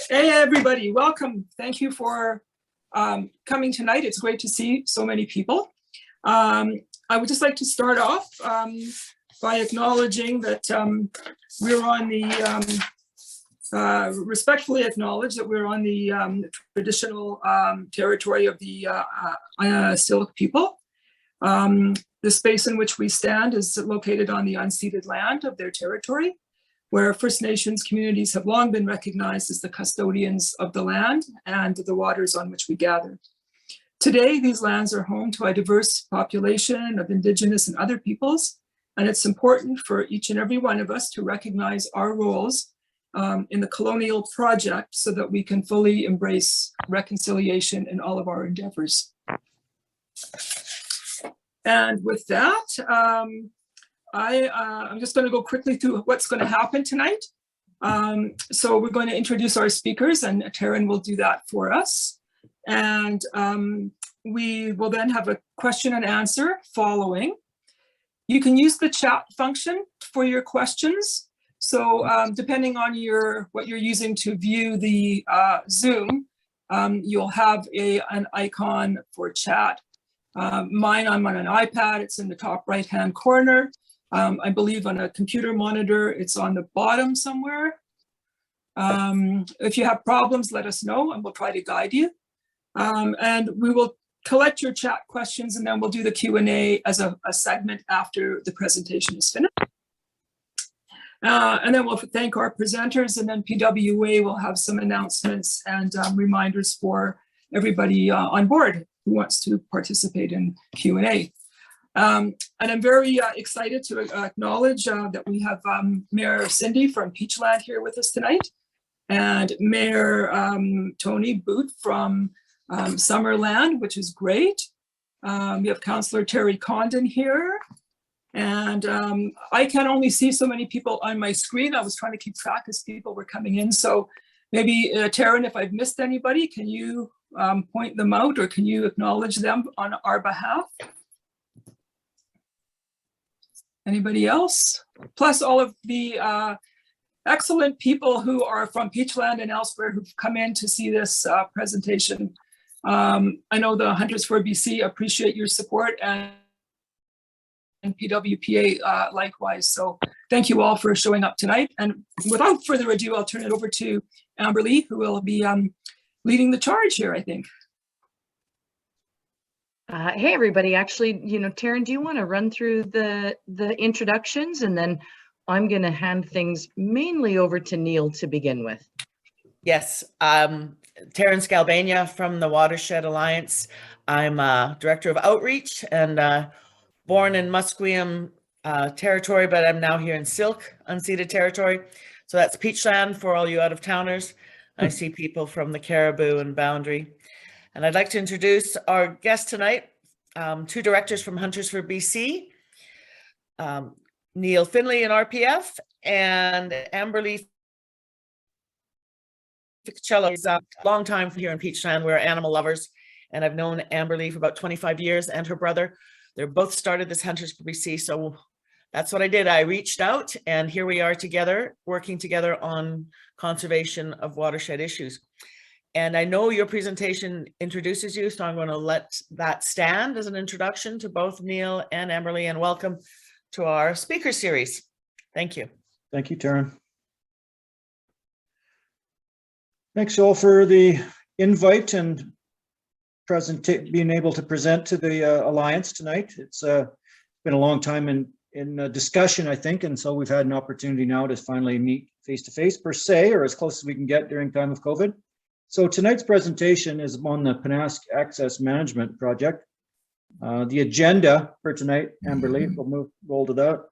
Hey, everybody, welcome. Thank you for coming tonight. It's great to see so many people. I would just like to start off by acknowledging that we're on the, respectfully acknowledge that we're on the traditional territory of the Syilx people. The space in which we stand is located on the unceded land of their territory, where First Nations communities have long been recognized as the custodians of the land and the waters on which we gather. Today, these lands are home to a diverse population of Indigenous and other peoples, and it's important for each and every one of us to recognize our roles in the colonial project so that we can fully embrace reconciliation in all of our endeavors. And with that, I'm just going to go quickly through what's going to happen tonight. So we're going to introduce our speakers, and Taryn will do that for us. And we will then have a question and answer following. You can use the chat function for your questions. So depending on what you're using to view the Zoom, you'll have an icon for chat. Mine, I'm on an iPad, it's in the top right-hand corner. I believe on a computer monitor, it's on the bottom somewhere. If you have problems, let us know and we'll try to guide you. And we will collect your chat questions and then we'll do the Q&A as a segment after the presentation is finished. And then we'll thank our presenters, and then PWA will have some announcements and reminders for everybody on board who wants to participate in Q&A. And I'm very excited to acknowledge that we have Mayor Cindy from Peachland here with us tonight, and Mayor Tony Boot from Summerland, which is great. We have Councillor Terry Condon here, and I can only see so many people on my screen. I was trying to keep track as people were coming in, so maybe Taryn, if I've missed anybody, can you point them out, or can you acknowledge them on our behalf? Anybody else? Plus all of the excellent people who are from Peachland and elsewhere who've come in to see this presentation. I know the Hunters for BC appreciate your support, and PWPA likewise. So thank you all for showing up tonight. And without further ado, I'll turn it over to Amberly, who will be leading the charge here, I think. Hey, everybody. Actually, Taryn, do you want to run through the introductions? And then I'm going to hand things mainly over to Neil to begin with. Yes. Taryn Scalbania from the Watershed Alliance. I'm Director of Outreach and born in Musqueam territory, but I'm now here in Syilx, unceded territory. So that's Peachland for all you out-of-towners. I see people from the Caribou and Boundary. And I'd like to introduce our guest tonight, two directors from Hunters for BC, Neil Finley in RPF, and Amberly Ficacello is a long time here in Peachland. We're animal lovers, and I've known Amberly for about 25 years, and her brother. They're both started this Hunters for BC, so that's what I did. I reached out, and here we are together, working together on conservation of watershed issues. And I know your presentation introduces you, so I'm going to let that stand as an introduction to both Neil and Amberly, and welcome to our speaker series. Thank you. Thank you, Taryn. Thanks all for the invite and being able to present to the Alliance tonight. It's been a long time in discussion, I think, and so we've had an opportunity now to finally meet face-to-face per se, or as close as we can get during time of COVID. So tonight's presentation is on the Pennask Access Management Project. The agenda for tonight, Amberly, we'll roll to that.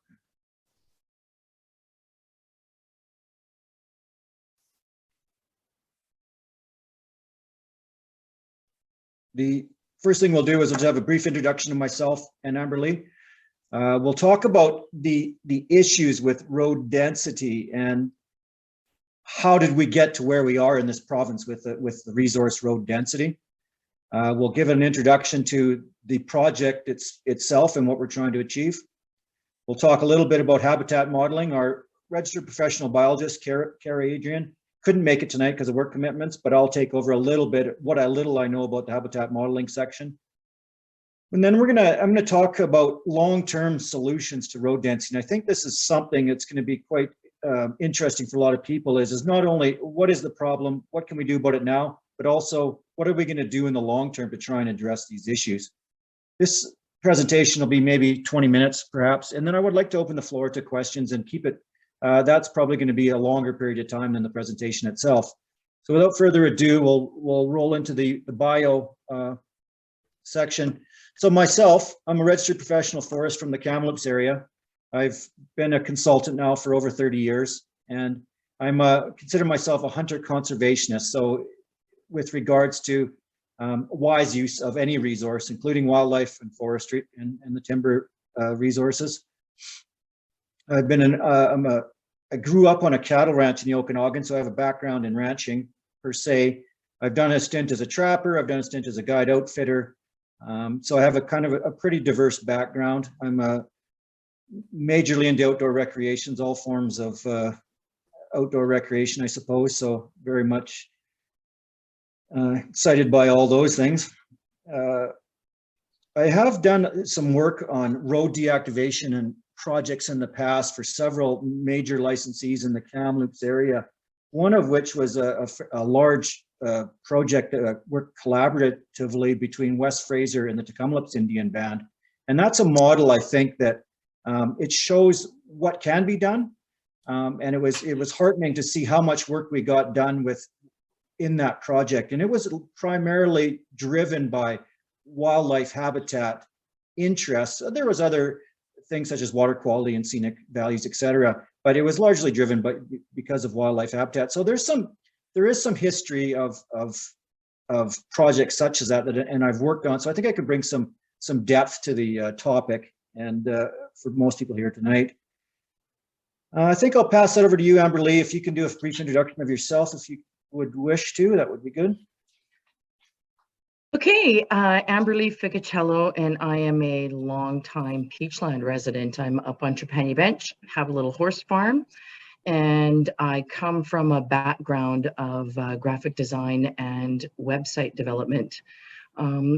The first thing we'll do is we'll have a brief introduction of myself and Amberly. We'll talk about the issues with road density and how did we get to where we are in this province with the resource road density. We'll give an introduction to the project itself and what we're trying to achieve. We'll talk a little bit about habitat modeling. Our registered professional biologist, Carrie Adrian, couldn't make it tonight because of work commitments, but I'll take over a little bit, what little I know about the habitat modeling section. And then I'm gonna talk about long-term solutions to road density. And I think this is something that's going to be quite interesting for a lot of people is not only what is the problem, what can we do about it now, but also what are we going to do in the long term to try and address these issues. This presentation will be maybe 20 minutes perhaps, and then I would like to open the floor to questions and keep it, that's probably going to be a longer period of time than the presentation itself. So without further ado, we'll roll into the bio section. So myself, I'm a registered professional forest from the Kamloops area. I've been a consultant now for over 30 years, and I'm consider myself a hunter conservationist. So with regards to wise use of any resource, including wildlife and forestry and the timber resources. I've been I grew up on a cattle ranch in the Okanagan, so I have a background in ranching per se. I've done a stint as a trapper. I've done a stint as a guide outfitter. So I have a kind of a pretty diverse background. I'm majorly into outdoor recreations, all forms of outdoor recreation, I suppose. So very much excited by all those things. I have done some work on road deactivation and projects in the past for several major licensees in the Kamloops area, one of which was a large project that worked collaboratively between West Fraser and the Tecumloops Indian Band. And that's a model, I think, that it shows what can be done. And it was heartening to see how much work we got done in that project. And it was primarily driven by wildlife habitat interests. There was other things such as water quality and scenic values, et cetera, but it was largely driven because of wildlife habitat. So there is some history of projects such as that, and I've worked on. So I think I could bring some depth to the topic, and for most people here tonight. I think I'll pass that over to you, Amber Lee. If you can do a brief introduction of yourself, if you would wish to, that would be good. Okay, Amber Lee Ficacello, and I am a longtime Peachland resident. I'm up on Trepanier Bench, have a little horse farm, and I come from a background of graphic design and website development. I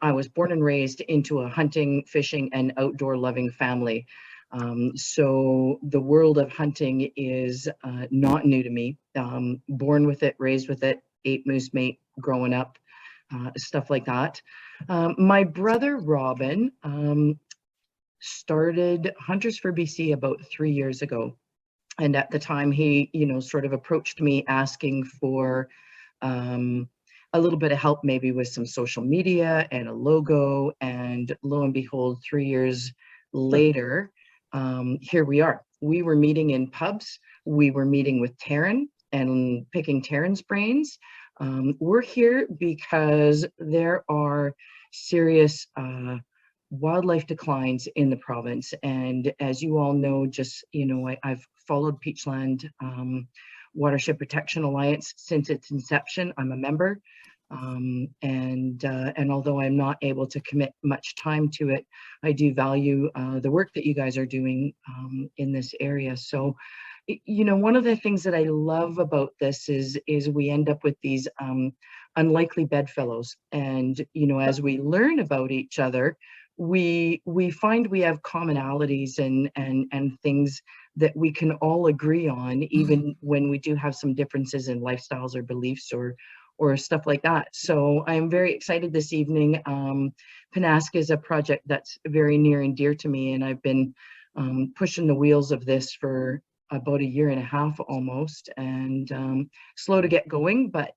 was born and raised into a hunting, fishing, and outdoor loving family. So the world of hunting is not new to me. Born with it, raised with it, ate moose meat growing up, stuff like that. My brother Robin started Hunters for BC about 3 years ago. And at the time he, sort of approached me asking for a little bit of help maybe with some social media and a logo. And lo and behold, 3 years later, here we are. We were meeting in pubs. We were meeting with Taryn and picking Taryn's brains. We're here because there are serious wildlife declines in the province. And as you all know, I've followed Peachland Watershed Protection Alliance since its inception. I'm a member. And although I'm not able to commit much time to it, I do value the work that you guys are doing in this area. So, one of the things that I love about this is we end up with these unlikely bedfellows. And, as we learn about each other, we find we have commonalities and things that we can all agree on, even when we do have some differences in lifestyles or beliefs or stuff like that. So I'm very excited this evening. Pennask is a project that's very near and dear to me, and I've been pushing the wheels of this for about 1.5 years almost, and slow to get going, but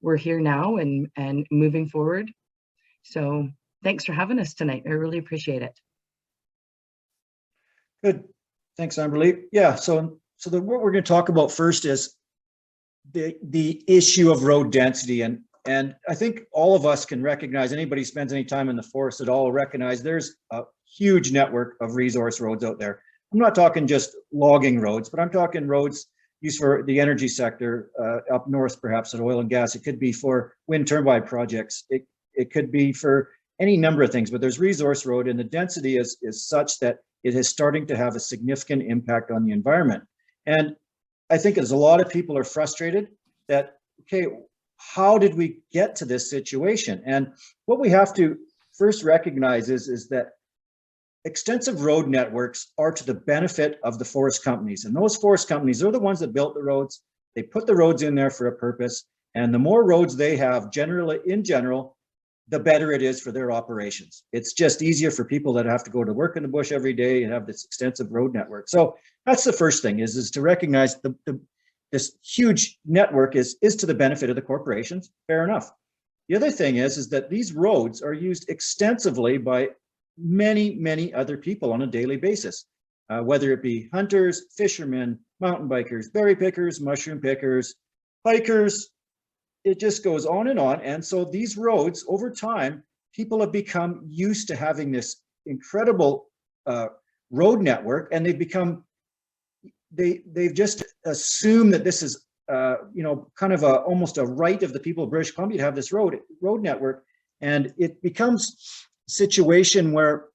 we're here now and moving forward. So thanks for having us tonight. I really appreciate it. Good. Thanks, Amber Lee. Yeah, so what we're going to talk about first is the issue of road density, and I think all of us can recognize, anybody who spends any time in the forest at all recognize there's a huge network of resource roads out there. I'm not talking just logging roads, but I'm talking roads used for the energy sector, up north perhaps at oil and gas. It could be for wind turbine projects. It could be for any number of things, but there's resource road, and the density is such that it is starting to have a significant impact on the environment. And I think as a lot of people are frustrated that, okay, how did we get to this situation? And what we have to first recognize is that extensive road networks are to the benefit of the forest companies. And those forest companies are the ones that built the roads. They put the roads in there for a purpose. And the more roads they have, in general, the better it is for their operations. It's just easier for people that have to go to work in the bush every day and have this extensive road network. So that's the first thing is to recognize this huge network is to the benefit of the corporations. Fair enough. The other thing is that these roads are used extensively by many other people on a daily basis, whether it be hunters, fishermen, mountain bikers, berry pickers, mushroom pickers, hikers. It just goes on. And so these roads, over time, people have become used to having this incredible road network, and they've just assumed that this is kind of almost a right of the people of British Columbia to have this road network. And it becomes a situation where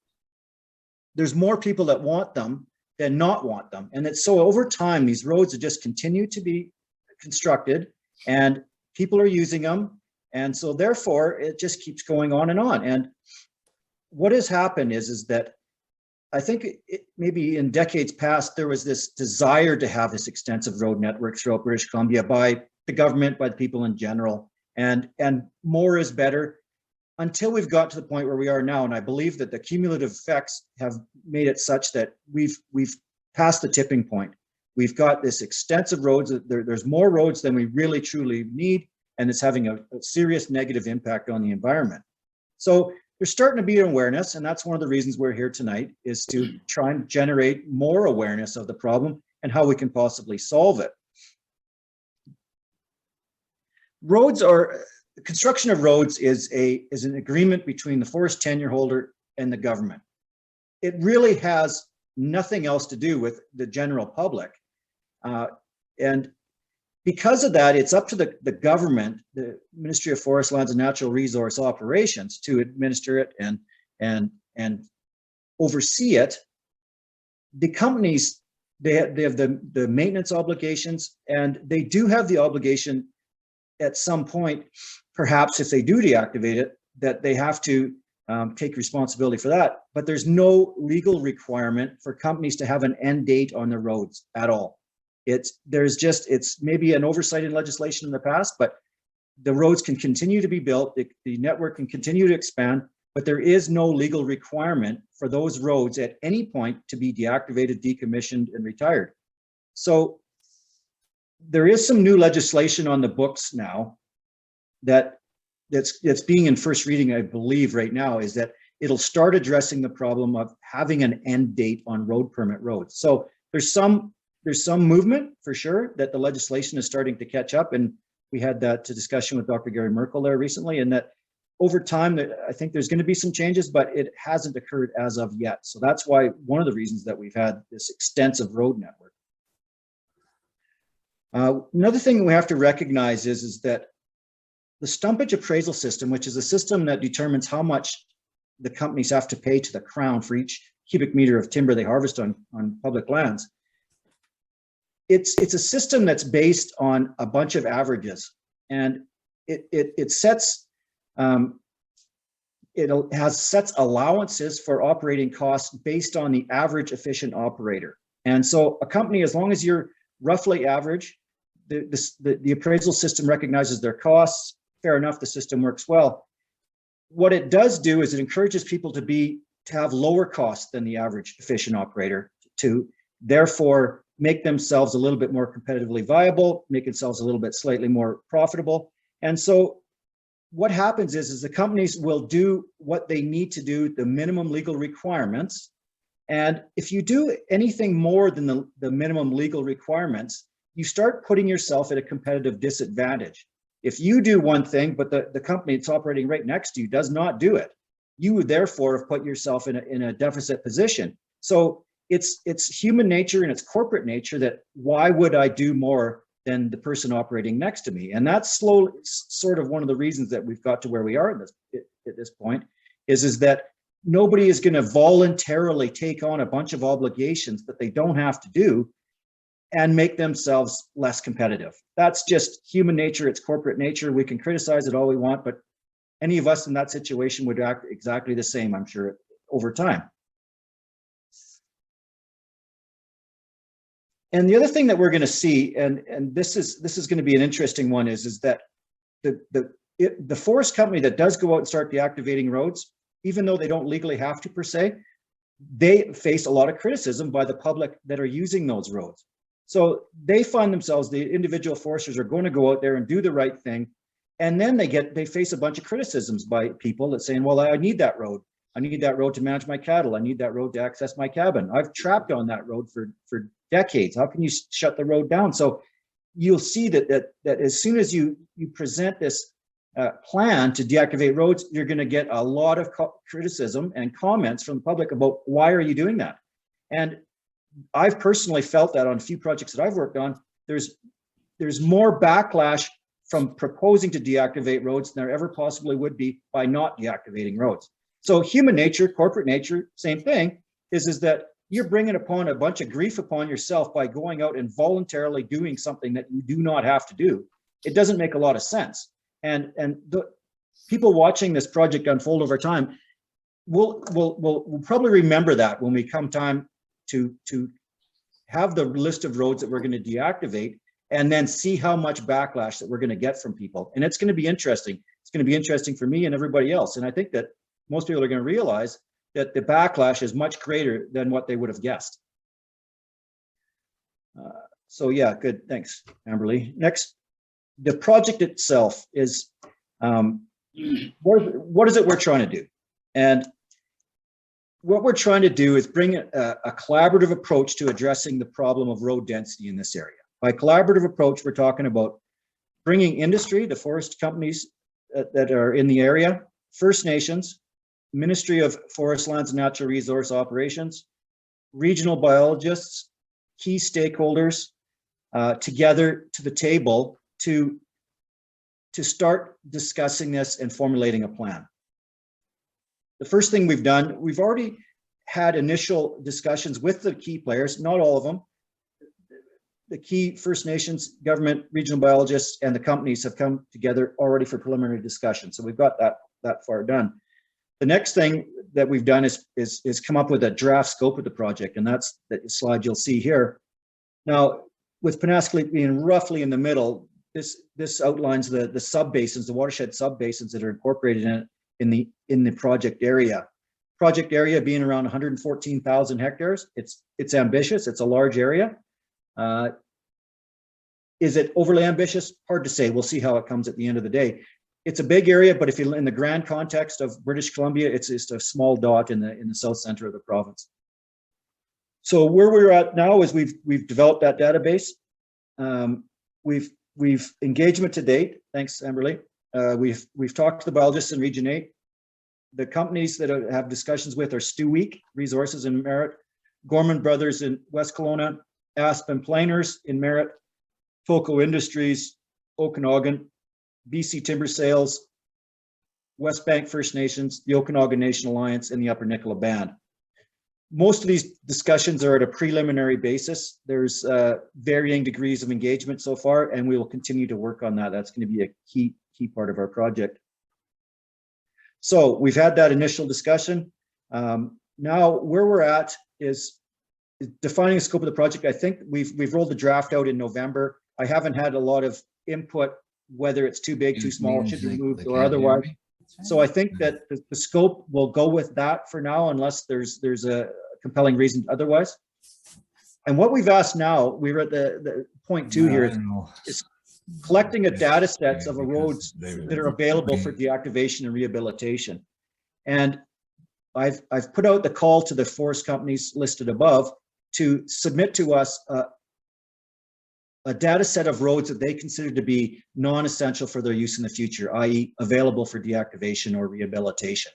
there's more people that want them than not want them. And it's so over time, these roads have just continued to be constructed and people are using them. And so therefore it just keeps going on. And what has happened is that I think maybe in decades past, there was this desire to have this extensive road network throughout British Columbia by the government, by the people in general, and more is better until we've got to the point where we are now. And I believe that the cumulative effects have made it such that we've passed the tipping point. We've got this extensive roads. There's more roads than we really truly need, and it's having a serious negative impact on the environment. So there's starting to be an awareness, and that's one of the reasons we're here tonight, is to try and generate more awareness of the problem and how we can possibly solve it. The construction of roads is an agreement between the forest tenure holder and the government. It really has nothing else to do with the general public. And because of that, it's up to the government, the Ministry of Forest, Lands and Natural Resource Operations, to administer it and oversee it. The companies, they have the maintenance obligations, and they do have the obligation at some point, perhaps if they do deactivate it, that they have to take responsibility for that. But there's no legal requirement for companies to have an end date on their roads at all. It's maybe an oversight in legislation in the past, but the roads can continue to be built, the network can continue to expand, but there is no legal requirement for those roads at any point to be deactivated, decommissioned, and retired. So there is some new legislation on the books now that's being in first reading, I believe right now, is that it'll start addressing the problem of having an end date on road permit roads. So there's some movement for sure that the legislation is starting to catch up, and we had that discussion with Dr. Gary Merkel there recently, and that over time I think there's going to be some changes, but it hasn't occurred as of yet. So that's why one of the reasons that we've had this extensive road network. Another thing we have to recognize is that the stumpage appraisal system, which is a system that determines how much the companies have to pay to the Crown for each cubic meter of timber they harvest on public lands, it's a system that's based on a bunch of averages, and it sets allowances for operating costs based on the average efficient operator. And so a company, as long as you're roughly average, the appraisal system recognizes their costs. Fair enough, the system works well. What it does do is it encourages people to have lower costs than the average efficient operator, to therefore make themselves a little bit more competitively viable, make themselves a little bit slightly more profitable. And so what happens is the companies will do what they need to do, the minimum legal requirements. And if you do anything more than the minimum legal requirements, you start putting yourself at a competitive disadvantage. If you do one thing, but the company that's operating right next to you does not do it, you therefore have put yourself in a deficit position. So it's human nature and it's corporate nature that why would I do more than the person operating next to me? And that's sort of one of the reasons that we've got to where we are at this point, is that nobody is going to voluntarily take on a bunch of obligations that they don't have to do and make themselves less competitive. That's just human nature. It's corporate nature. We can criticize it all we want, but any of us in that situation would act exactly the same, I'm sure, over time. And the other thing that we're going to see, and this is going to be an interesting one, is that the forest company that does go out and start deactivating roads, even though they don't legally have to per se, they face a lot of criticism by the public that are using those roads. So they find themselves, the individual foresters are going to go out there and do the right thing. And then they face a bunch of criticisms by people that saying, well, I need that road. I need that road to manage my cattle. I need that road to access my cabin. I've trapped on that road for decades. How can you shut the road down? So you'll see that as soon as you present this plan to deactivate roads, you're going to get a lot of criticism and comments from the public about why are you doing that? And I've personally felt that on a few projects that I've worked on, there's more backlash from proposing to deactivate roads than there ever possibly would be by not deactivating roads. So human nature, corporate nature, same thing, is that you're bringing upon a bunch of grief upon yourself by going out and voluntarily doing something that you do not have to do. It doesn't make a lot of sense. And the people watching this project unfold over time will probably remember that when we come time to have the list of roads that we're going to deactivate, and then see how much backlash that we're going to get from people. And it's going to be interesting. It's going to be interesting for me and everybody else. And I think that most people are going to realize that the backlash is much greater than what they would have guessed. So yeah, good. Thanks, Amberly. Next, the project itself is, what is it we're trying to do? And what we're trying to do is bring a collaborative approach to addressing the problem of road density in this area. By collaborative approach, we're talking about bringing industry, the forest companies that are in the area, First Nations, Ministry of Forest Lands and Natural Resource Operations, regional biologists, key stakeholders together to the table to start discussing this and formulating a plan. The first thing we've done, we've already had initial discussions with the key players, not all of them. The key First Nations, government, regional biologists, and the companies have come together already for preliminary discussion. So we've got that far done. The next thing that we've done is come up with a draft scope of the project, and that's the slide you'll see here. Now, with Pennask being roughly in the middle, this outlines the sub-basins, the watershed sub-basins that are incorporated in the project area. Project area being around 114,000 hectares. It's ambitious. It's a large area. Is it overly ambitious? Hard to say. We'll see how it comes at the end of the day. It's a big area, but if you're in the grand context of British Columbia, it's just a small dot in the south center of the province. So where we're at now is we've developed that database. We've engagement to date. Thanks, Amberly. We've talked to the biologists in Region 8. The companies that I have discussions with are Stewick Resources in Merritt, Gorman Brothers in West Kelowna, Aspen Planers in Merritt, Foco Industries, Okanagan, BC Timber Sales, West Bank First Nations, the Okanagan Nation Alliance, and the Upper Nicola Band. Most of these discussions are at a preliminary basis. There's varying degrees of engagement so far, and we will continue to work on that. That's going to be a key part of our project. So we've had that initial discussion. Now where we're at is defining the scope of the project. I think we've rolled the draft out in November. I haven't had a lot of input, whether it's too big, too small, should be moved or otherwise. So I think that the scope will go with that for now, unless there's a compelling reason otherwise. And what we've asked now, we're at the point 2 here, is collecting a data sets of roads that are available for deactivation and rehabilitation. And I've put out the call to the forest companies listed above to submit to us a data set of roads that they consider to be non-essential for their use in the future, i.e. available for deactivation or rehabilitation.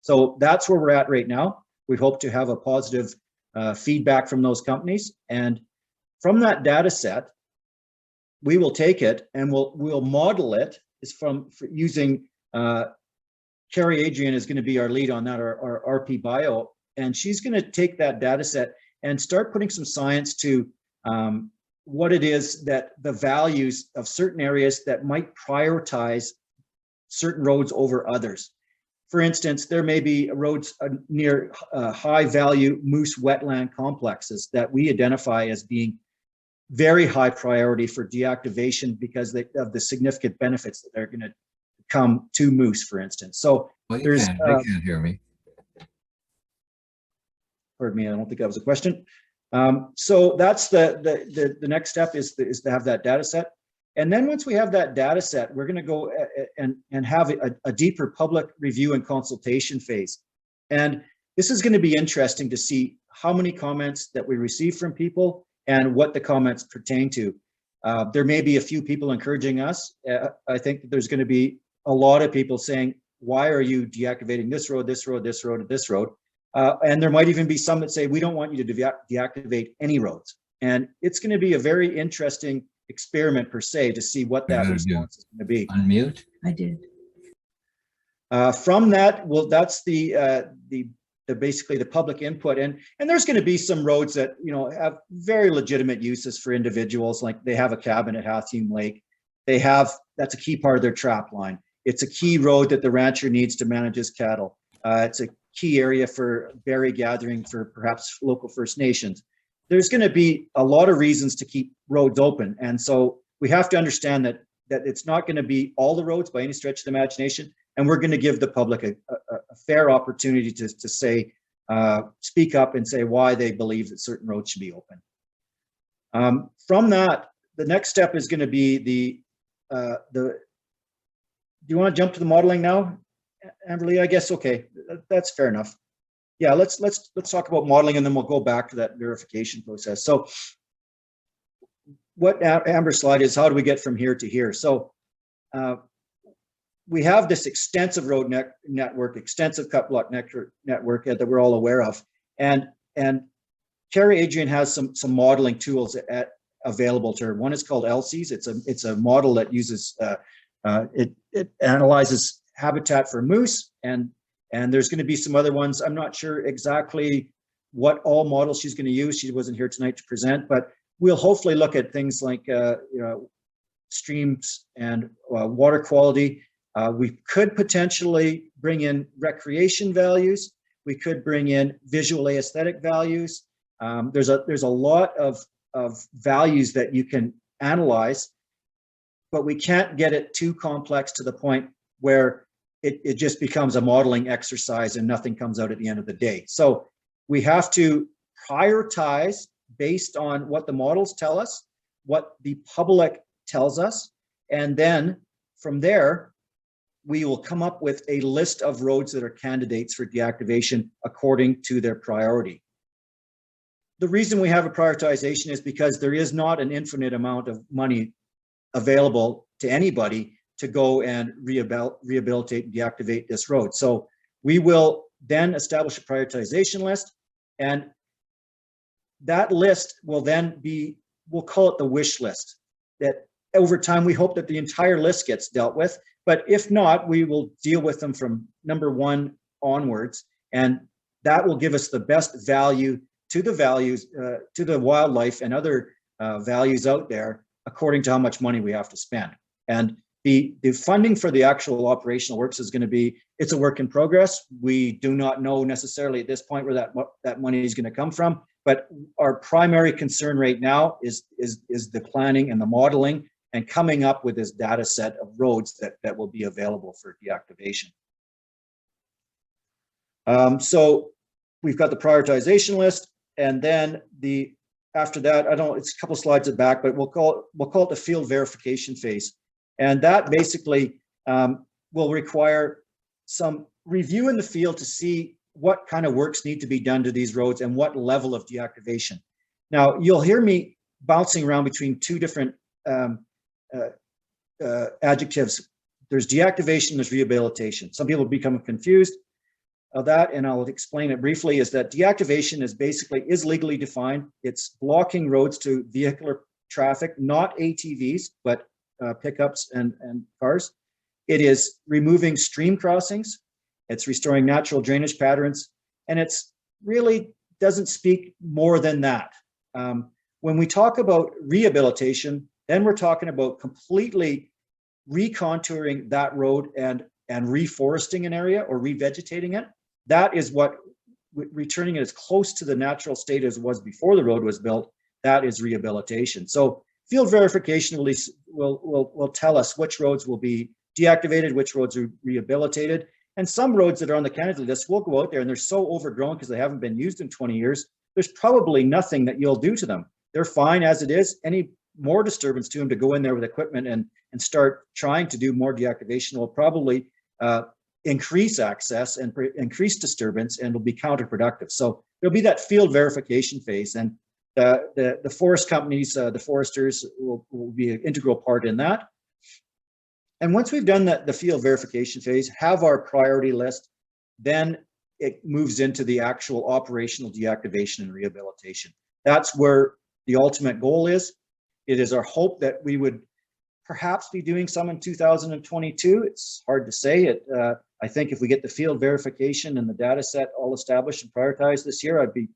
So that's where we're at right now. We hope to have a positive feedback from those companies. And from that data set, we will take it and we'll model it using Carrie Adrian is going to be our lead on that, our RP Bio. And she's going to take that data set and start putting some science to what it is that the values of certain areas that might prioritize certain roads over others. For instance, there may be roads near high value moose wetland complexes that we identify as being very high priority for deactivation because of the significant benefits that are going to come to moose, for instance. So Well, they there's, can't hear me. pardon me, I don't think that was a question. So that's the next step is to have that data set. And then once we have that data set, we're going to go and have a deeper public review and consultation phase. And this is going to be interesting to see how many comments that we receive from people and what the comments pertain to. There may be a few people encouraging us. I think that there's going to be a lot of people saying, why are you deactivating this road, this road, this road, this road? And there might even be some that say, we don't want you to deactivate any roads. And it's going to be a very interesting experiment per se to see what that response is going to be. Unmute. I did. From that, well, that's the basically the public input, and there's going to be some roads that have very legitimate uses for individuals, like they have a cabin at Halcyon Lake. That's a key part of their trap line. It's a key road that the rancher needs to manage his cattle. It's a key area for berry gathering for perhaps local First Nations. There's going to be a lot of reasons to keep roads open. And so we have to understand that it's not going to be all the roads by any stretch of the imagination. And we're going to give the public a fair opportunity to say, speak up and say why they believe that certain roads should be open. From that, the next step is going to be do you want to jump to the modeling now, Amberly? I guess, okay, that's fair enough. Yeah, let's talk about modeling, and then we'll go back to that verification process. So what Amber's slide is, how do we get from here to here? So we have this extensive road network, extensive cut block network that we're all aware of. And Carrie Adrian has some modeling tools available to her. One is called LCs. It's a model that uses, it analyzes habitat for moose, and there's going to be some other ones. I'm not sure exactly what all models she's going to use. She wasn't here tonight to present, but we'll hopefully look at things like streams and water quality. We could potentially bring in recreation values. We could bring in visual aesthetic values. There's a lot of values that you can analyze, but we can't get it too complex to the point where it just becomes a modeling exercise and nothing comes out at the end of the day. So we have to prioritize based on what the models tell us, what the public tells us, and then from there, we will come up with a list of roads that are candidates for deactivation according to their priority. The reason we have a prioritization is because there is not an infinite amount of money available to anybody to go and rehabilitate and deactivate this road. So we will then establish a prioritization list, and that list will then be, we'll call it the wish list, that over time we hope that the entire list gets dealt with, but if not, we will deal with them from number 1 onwards, and that will give us the best value to the values, to the wildlife and other values out there according to how much money we have to spend. And the funding for the actual operational works is going to be, it's a work in progress. We do not know necessarily at this point where that money is going to come from, but our primary concern right now is the planning and the modeling and coming up with this data set of roads that will be available for deactivation. So we've got the prioritization list, and then after that, it's a couple slides back, but we'll call it the field verification phase. And that basically will require some review in the field to see what kind of works need to be done to these roads and what level of deactivation. Now, you'll hear me bouncing around between two different adjectives. There's deactivation, there's rehabilitation. Some people become confused of that, and I'll explain it briefly, is that deactivation is legally defined. It's blocking roads to vehicular traffic, not ATVs, but pickups and cars. It is removing stream crossings. It's restoring natural drainage patterns, and it's really doesn't speak more than that. When we talk about rehabilitation, then we're talking about completely recontouring that road and reforesting an area or revegetating it. That is what, returning it as close to the natural state as it was before the road was built, that is rehabilitation. So field verification will tell us which roads will be deactivated, which roads are rehabilitated. And some roads that are on the candidate list will go out there and they're so overgrown because they haven't been used in 20 years, there's probably nothing that you'll do to them. They're fine as it is. Any more disturbance to them to go in there with equipment and start trying to do more deactivation will probably increase access and increase disturbance, and will be counterproductive. So there'll be that field verification phase, and the forest companies, the foresters will be an integral part in that. And once we've done the field verification phase, have our priority list, then it moves into the actual operational deactivation and rehabilitation. That's where the ultimate goal is. It is our hope that we would perhaps be doing some in 2022. It's hard to say. I think if we get the field verification and the data set all established and prioritized this year, I'd be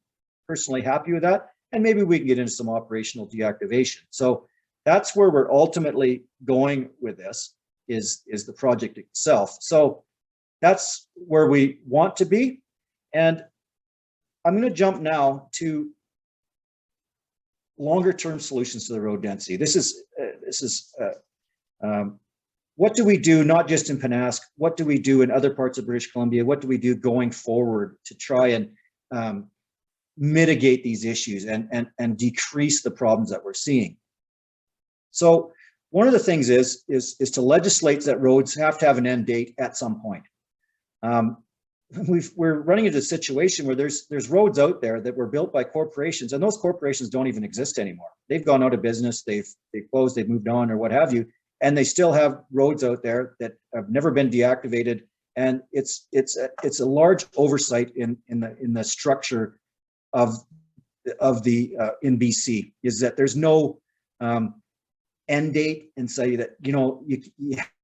personally happy with that. And maybe we can get into some operational deactivation. So that's where we're ultimately going with this, is the project itself. So that's where we want to be. And I'm going to jump now to longer term solutions to the road density. This is what do we do, not just in Pennask, what do we do in other parts of British Columbia? What do we do going forward to try and mitigate these issues and decrease the problems that we're seeing? So one of the things is to legislate that roads have to have an end date at some point. We're running into a situation where there's roads out there that were built by corporations, and those corporations don't even exist anymore. They've gone out of business, they've closed, they've moved on, or what have you, and they still have roads out there that have never been deactivated. And it's a large oversight in the structure of the in BC, is that there's no end date and say that you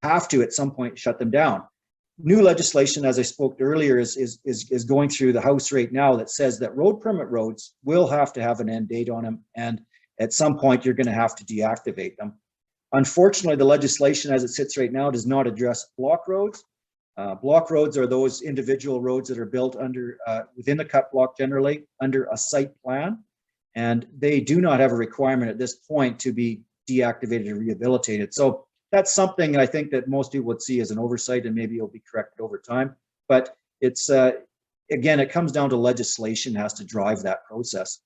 have to at some point shut them down. New legislation, as I spoke earlier, is going through the House right now that says that road permit roads will have to have an end date on them, and at some point you're going to have to deactivate them. Unfortunately, the legislation as it sits right now does not address block roads. Block roads are those individual roads that are built under within the cut block, generally under a site plan, and they do not have a requirement at this point to be deactivated or rehabilitated. So that's something I think that most people would see as an oversight, and maybe it'll be corrected over time. But it's again, it comes down to legislation has to drive that process.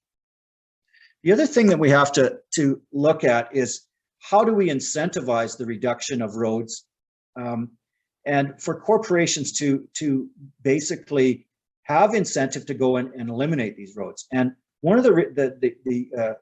The other thing that we have to look at is how do we incentivize the reduction of roads, and for corporations to basically have incentive to go and eliminate these roads. And one of the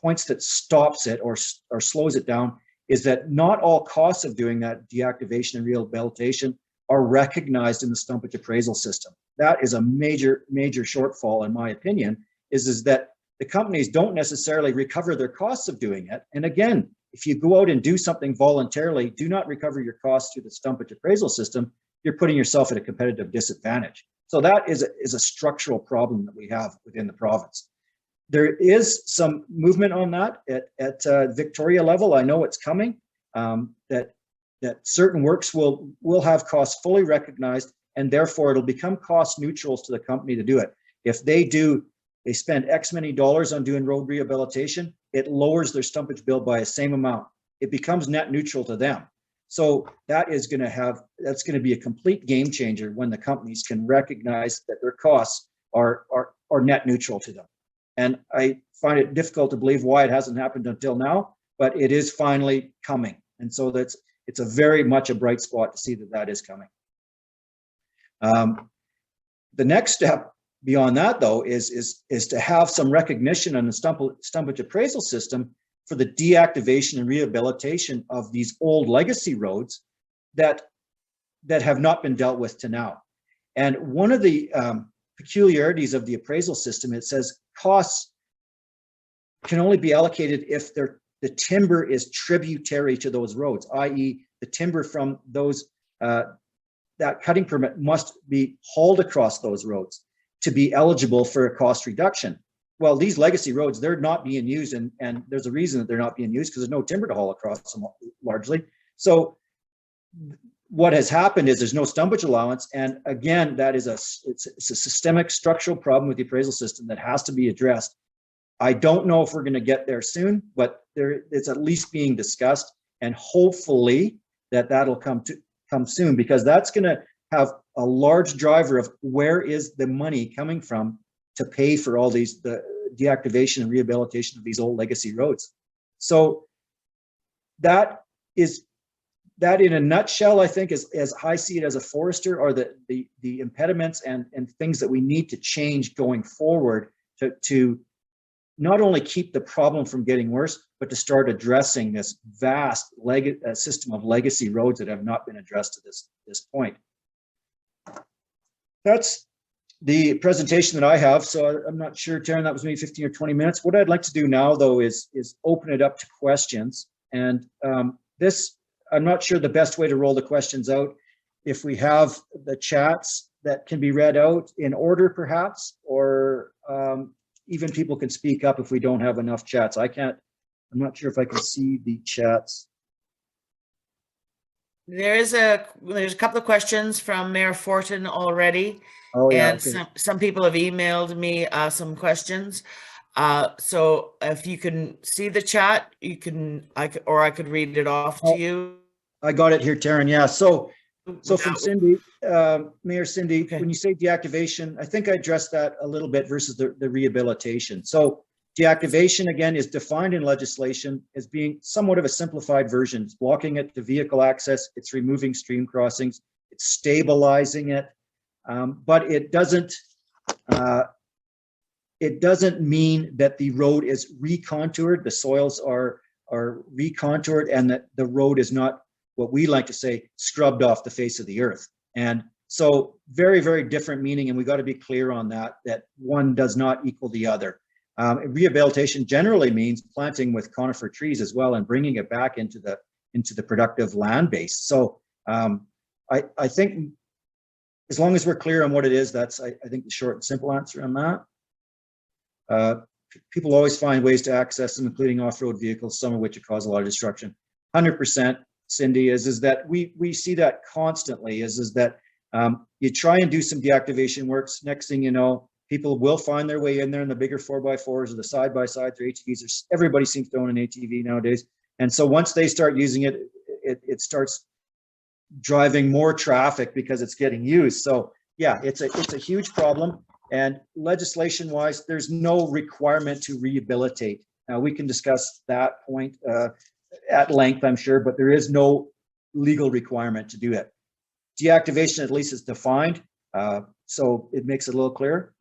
points that stops it or slows it down is that not all costs of doing that deactivation and rehabilitation are recognized in the stumpage appraisal system. That is a major shortfall, in my opinion, is that the companies don't necessarily recover their costs of doing it. And again, if you go out and do something voluntarily, do not recover your costs through the stumpage appraisal system, you're putting yourself at a competitive disadvantage. So that is a structural problem that we have within the province. There is some movement on that at Victoria level. I know it's coming, that certain works will have costs fully recognized, and therefore it'll become cost neutral to the company to do it. If they spend X many dollars on doing road rehabilitation, it lowers their stumpage bill by the same amount. It becomes net neutral to them. So that's going to be a complete game changer when the companies can recognize that their costs are net neutral to them. And I find it difficult to believe why it hasn't happened until now, but it is finally coming. And so it's a very much a bright spot to see that is coming. The next step beyond that, though, is to have some recognition on the stumpage appraisal system for the deactivation and rehabilitation of these old legacy roads that have not been dealt with to now. And one of the peculiarities of the appraisal system, it says costs can only be allocated if the timber is tributary to those roads, i.e. the timber from those that cutting permit must be hauled across those roads to be eligible for a cost reduction. well, these legacy roads, they're not being used, and there's a reason that they're not being used because there's no timber to haul across them largely. So what has happened is there's no stumpage allowance. And again, that is it's a systemic structural problem with the appraisal system that has to be addressed. I don't know if we're going to get there soon, but it's at least being discussed, and hopefully that'll come soon, because that's going to have a large driver of where is the money coming from to pay for all the deactivation and rehabilitation of these old legacy roads. So that in a nutshell, I think, as I see it as a forester, are the impediments and things that we need to change going forward to not only keep the problem from getting worse, but to start addressing this vast system of legacy roads that have not been addressed to this point. That's the presentation that I have. So I'm not sure, Taryn, that was maybe 15 or 20 minutes. What I'd like to do now, though, is open it up to questions. And I'm not sure the best way to roll the questions out. If we have the chats that can be read out in order, perhaps, or even people can speak up if we don't have enough chats. I'm not sure if I can see the chats. There's a couple of questions from Mayor Fortin already. Oh, yeah, And okay. some people have emailed me some questions. So if you can see the chat, I could read it off to you. I got it here, Taryn. Yeah. So from Cindy, Mayor Cindy, Okay. When you say deactivation, I think I addressed that a little bit versus the rehabilitation. So deactivation, again, is defined in legislation as being somewhat of a simplified version. It's blocking it to vehicle access. It's removing stream crossings. It's stabilizing it. But it doesn't mean that the road is recontoured, the soils are recontoured, and that the road is not, what we like to say, scrubbed off the face of the earth. And so very, very different meaning, and we got to be clear on that one does not equal the other. Rehabilitation generally means planting with conifer trees as well and bringing it back into the productive land base. So I think as long as we're clear on what it is, that's I think the short and simple answer on that. People always find ways to access them, including off-road vehicles, some of which cause a lot of destruction. 100%, Cindy, is that we see that constantly, is that you try and do some deactivation works. Next thing you know, people will find their way in there in the bigger 4x4s or the side-by-sides or ATVs. Everybody seems to own an ATV nowadays. And so once they start using it, it starts driving more traffic because it's getting used. So yeah, it's a huge problem. And legislation wise, there's no requirement to rehabilitate. Now we can discuss that point at length, I'm sure, but there is no legal requirement to do it. Deactivation, at least, is defined, so it makes it a little clearer.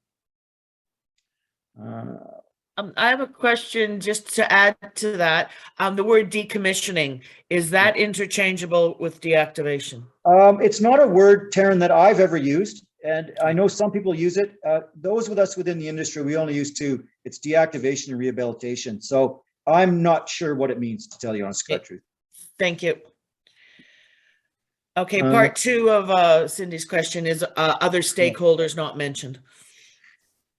I have a question just to add to that. The word decommissioning, is that interchangeable with deactivation? It's not a word, Taryn, that I've ever used, and I know some people use it. Those with us within the industry, we only use two. It's deactivation and rehabilitation. So I'm not sure what it means, to tell you honest truth. Thank you. Okay, part two of Cindy's question is other stakeholders not mentioned.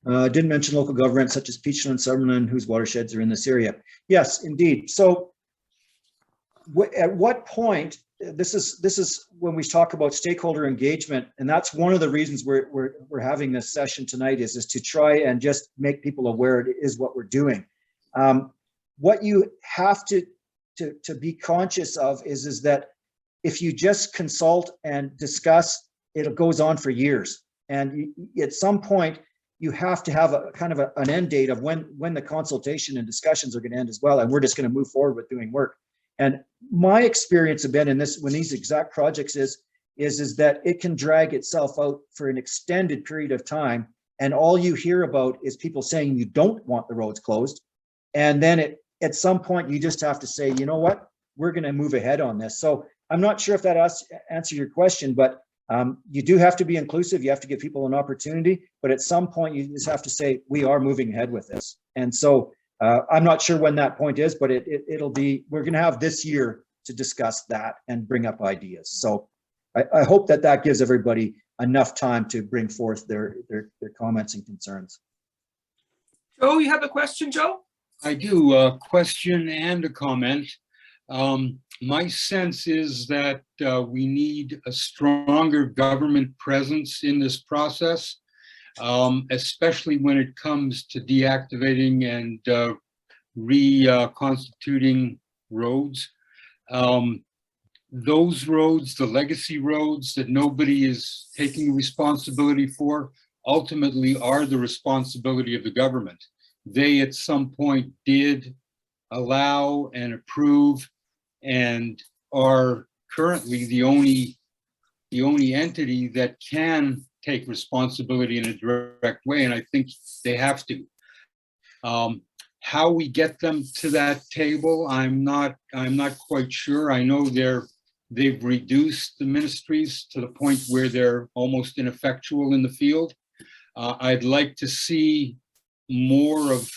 Didn't mention local government such as Peachland, Summerlin, whose watersheds are in this area. Yes, indeed. So at what point, this is when we talk about stakeholder engagement, and that's one of the reasons we're having this session tonight is to try and just make people aware it is what we're doing. What you have to be conscious of is that if you just consult and discuss, it goes on for years. And at some point, you have to have a kind of an end date of when the consultation and discussions are going to end as well. And we're just going to move forward with doing work. And my experience have been in this, when these exact projects is that it can drag itself out for an extended period of time. And all you hear about is people saying you don't want the roads closed. And then at some point, you just have to say, you know what, we're going to move ahead on this. So I'm not sure if that answers your question, but you do have to be inclusive. You have to give people an opportunity, but at some point you just have to say, we are moving ahead with this. And so I'm not sure when that point is, but it'll be, we're going to have this year to discuss that and bring up ideas. So I hope that gives everybody enough time to bring forth their comments and concerns. Joe, you have a question, Joe? I do, a question and a comment. My sense is that we need a stronger government presence in this process, especially when it comes to deactivating and reconstituting roads. Those roads, the legacy roads that nobody is taking responsibility for, ultimately are the responsibility of the government. They at some point did allow and approve and are currently the only entity that can take responsibility in a direct way, and I think they have to. How we get them to that table, I'm not quite sure. I know they've reduced the ministries to the point where they're almost ineffectual in the field. I'd like to see more of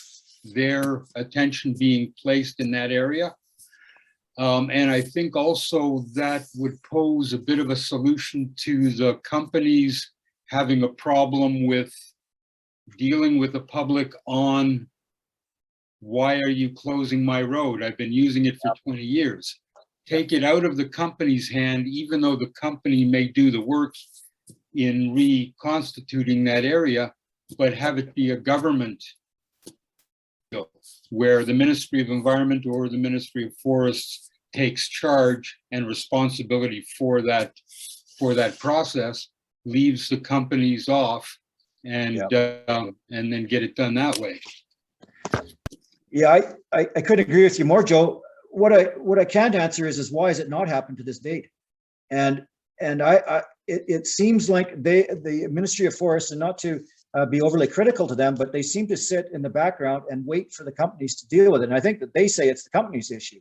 their attention being placed in that area. And I think also that would pose a bit of a solution to the companies having a problem with dealing with the public on, why are you closing my road? I've been using it for 20 years. Take it out of the company's hand, even though the company may do the work in reconstituting that area, but have it be a government where the Ministry of Environment or the Ministry of Forests takes charge and responsibility for that process, leaves the companies off, and then get it done that way. Yeah, I couldn't agree with you more, Joe. What I can't answer is why has it not happened to this date? And it seems like the Ministry of Forests, and not to be overly critical to them, but they seem to sit in the background and wait for the companies to deal with it. And I think that they say it's the company's issue.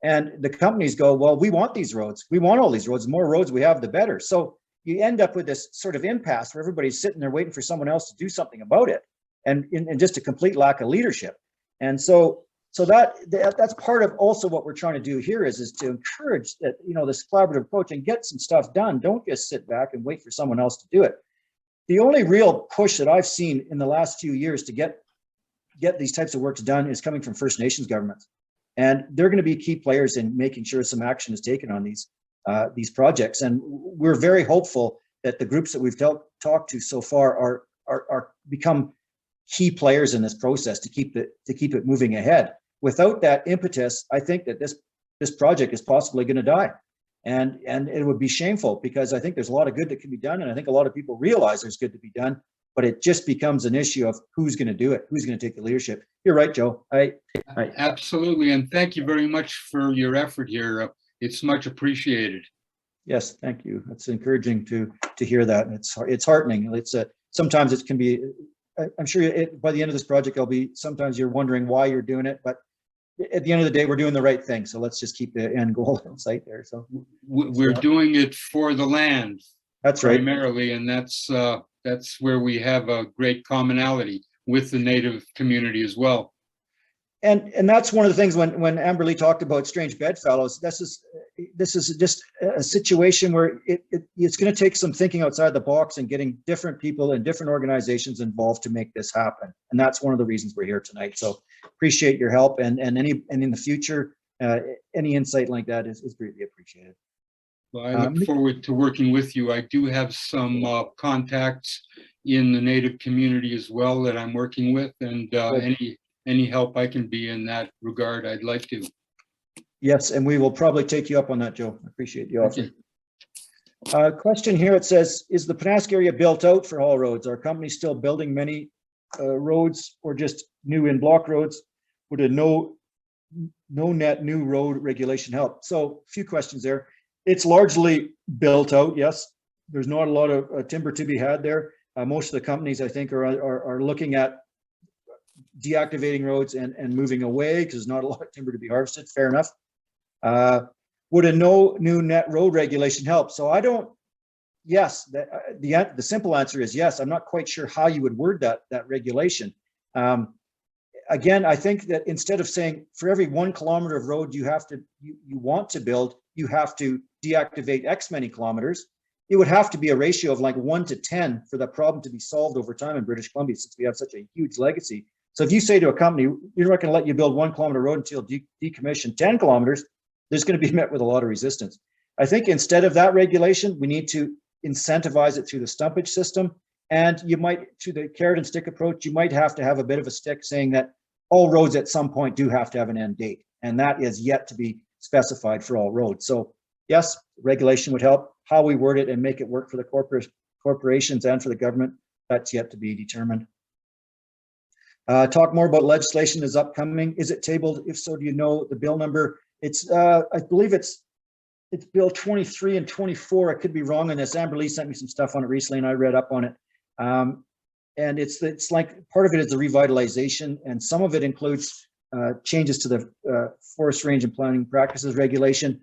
And the companies go, well, we want these roads. We want all these roads. The more roads we have, the better. So you end up with this sort of impasse where everybody's sitting there waiting for someone else to do something about it, and just a complete lack of leadership. And so that's part of also what we're trying to do here is to encourage that, this collaborative approach and get some stuff done. Don't just sit back and wait for someone else to do it. The only real push that I've seen in the last few years to get these types of works done is coming from First Nations governments. And they're going to be key players in making sure some action is taken on these projects. And we're very hopeful that the groups that we've talked to so far are become key players in this process to keep it moving ahead. Without that impetus, I think that this project is possibly going to die. And it would be shameful, because I think there's a lot of good that can be done. And I think a lot of people realize there's good to be done, but it just becomes an issue of who's going to do it, who's going to take the leadership. You're right, Joe. I Absolutely. And thank you very much for your effort here. It's much appreciated. Yes, thank you. It's encouraging to hear that. And it's heartening. Sometimes it can be, I'm sure by the end of this project, sometimes you're wondering why you're doing it, but at the end of the day, we're doing the right thing. So let's just keep the end goal in sight there. So we're doing it for the land. That's right. Primarily, and that's where we have a great commonality with the Native community as well. And that's one of the things when Amberly talked about strange bedfellows, this is just a situation where it's going to take some thinking outside the box and getting different people and different organizations involved to make this happen. And that's one of the reasons we're here tonight. So appreciate your help, and in the future, any insight like that is greatly appreciated. Well, I look forward to working with you. I do have some contacts in the Native community as well that I'm working with, and any help I can be in that regard, I'd like to. Yes, and we will probably take you up on that, Joe. I appreciate the offer. Question here, it says, is the Pennask area built out for haul roads? Are companies still building many roads, or just new in block roads? Would a no net new road regulation help? So a few questions there. It's largely built out, yes. There's not a lot of timber to be had there. Most of the companies, I think, are looking at deactivating roads and moving away because there's not a lot of timber to be harvested. Fair enough. Would a no new net road regulation help? So yes, the simple answer is yes. I'm not quite sure how you would word that regulation. Again, I think that instead of saying for every 1 kilometer of road you want to build, you have to deactivate X many kilometers, it would have to be a ratio of like 1 to 10 for that problem to be solved over time in British Columbia, since we have such a huge legacy So if you say to a company, you're not going to let you build 1 kilometer road until decommission 10 kilometers, there's going to be met with a lot of resistance. I think instead of that regulation, we need to incentivize it through the stumpage system. And you might, through the carrot and stick approach, you might have to have a bit of a stick saying that all roads at some point do have to have an end date. And that is yet to be specified for all roads. So yes, regulation would help. How we word it and make it work for the corporations and for the government, that's yet to be determined. Talk more about legislation is upcoming. Is it tabled? If so, do you know the bill number? It's, I believe it's Bill 23 and 24. I could be wrong on this. Amber Lee sent me some stuff on it recently and I read up on it. And it's like part of it is the revitalization and some of it includes changes to the forest range and planning practices regulation.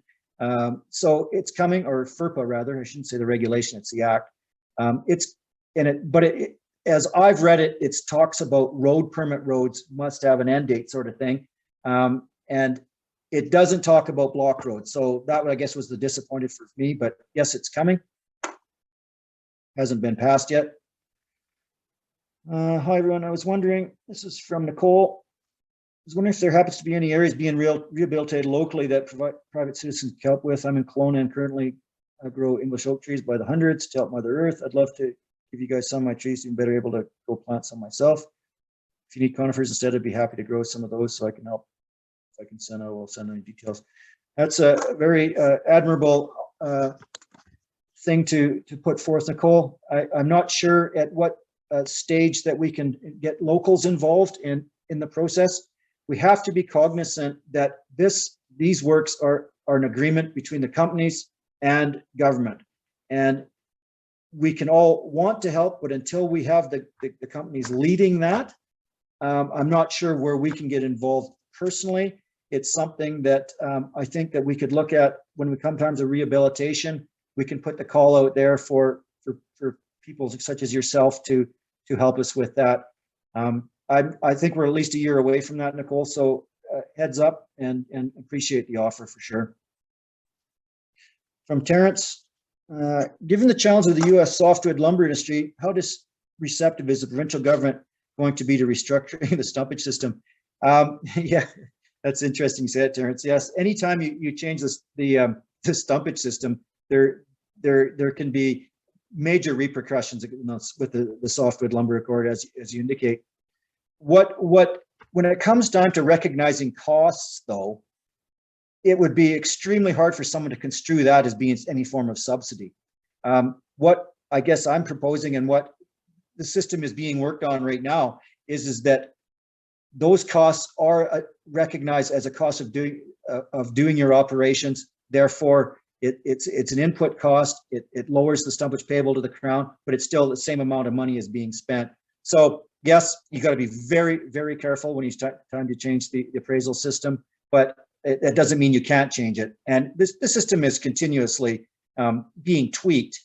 So it's coming, or FERPA rather, I shouldn't say the regulation, it's the act. It's in it, but as I've read it, it talks about road permit roads must have an end date sort of thing. And it doesn't talk about block roads. So that, I guess, was the disappointed for me, but yes, it's coming. Hasn't been passed yet. Hi everyone, I was wondering, this is from Nicole. I was wondering if there happens to be any areas being rehabilitated locally that private citizens can help with. I'm in Kelowna and currently grow English oak trees by the hundreds to help Mother Earth. I'd love to give you guys some of my trees, even better able to go plant some myself. If you need conifers instead, I'd be happy to grow some of those so I can help. If I can send, I will send any details. That's a very admirable thing to put forth, Nicole. I'm not sure at what stage that we can get locals involved in the process. We have to be cognizant that these works are an agreement between the companies and government. And we can all want to help, but until we have the companies leading that, I'm not sure where we can get involved personally. It's something that I think that we could look at when we come times of rehabilitation. We can put the call out there for people such as yourself to help us with that. I think we're at least a year away from that, Nicole. So heads up and appreciate the offer for sure. From Terrence, given the challenge of the U.S. softwood lumber industry, how receptive is the provincial government going to be to restructuring the stumpage system? Yeah, that's interesting you said, Terrence. Yes, anytime you change the stumpage system, there can be major repercussions with the softwood lumber accord, as you indicate. When it comes down to recognizing costs, though, it would be extremely hard for someone to construe that as being any form of subsidy. What I guess I'm proposing and what the system is being worked on right now is that those costs are recognized as a cost of doing your operations. Therefore, it's an input cost. It lowers the stumpage payable to the Crown, but it's still the same amount of money is being spent. So yes, you got to be very, very careful when it's time to change the appraisal system, but it doesn't mean you can't change it. And the system is continuously being tweaked.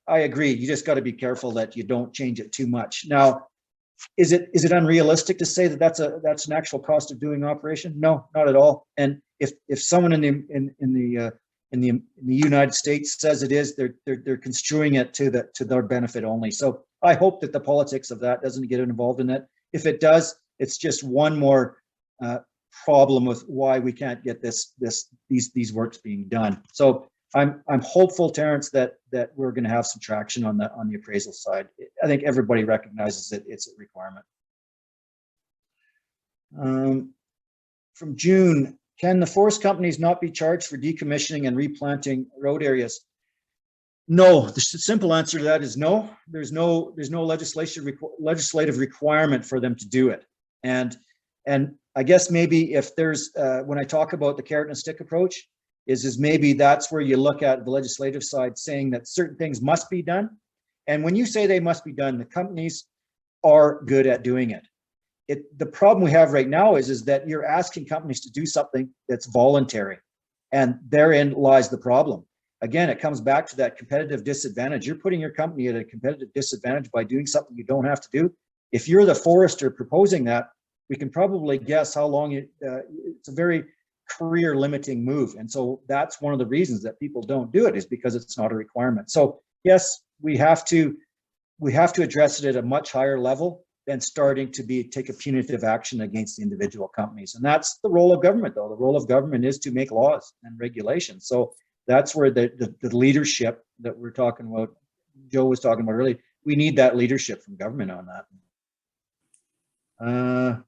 I agree. You just got to be careful that you don't change it too much. Now, is it unrealistic to say that that's an actual cost of doing operation? No, not at all. And if someone in the United States says it is, they're construing it to their benefit only. So I hope that the politics of that doesn't get involved in it. If it does, it's just one more problem with why we can't get these works being done. So I'm hopeful, Terrence, that we're going to have some traction on the appraisal side. I think everybody recognizes that it's a requirement. From June, can the forest companies not be charged for decommissioning and replanting road areas? No, the simple answer to that is no. There's no legislative requirement for them to do it. And I guess maybe if there's when I talk about the carrot and stick approach, is maybe that's where you look at the legislative side saying that certain things must be done. And when you say they must be done, the companies are good at doing it. The problem we have right now is that you're asking companies to do something that's voluntary, and therein lies the problem. Again, it comes back to that competitive disadvantage. You're putting your company at a competitive disadvantage by doing something you don't have to do. If you're the forester proposing that, we can probably guess how long it's a very career limiting move. And so that's one of the reasons that people don't do it, is because it's not a requirement. So yes, we have to address it at a much higher level. then starting to take a punitive action against the individual companies. And that's the role of government, though. The role of government is to make laws and regulations. So that's where the leadership that we're talking about, Joe was talking about earlier, we need that leadership from government on that.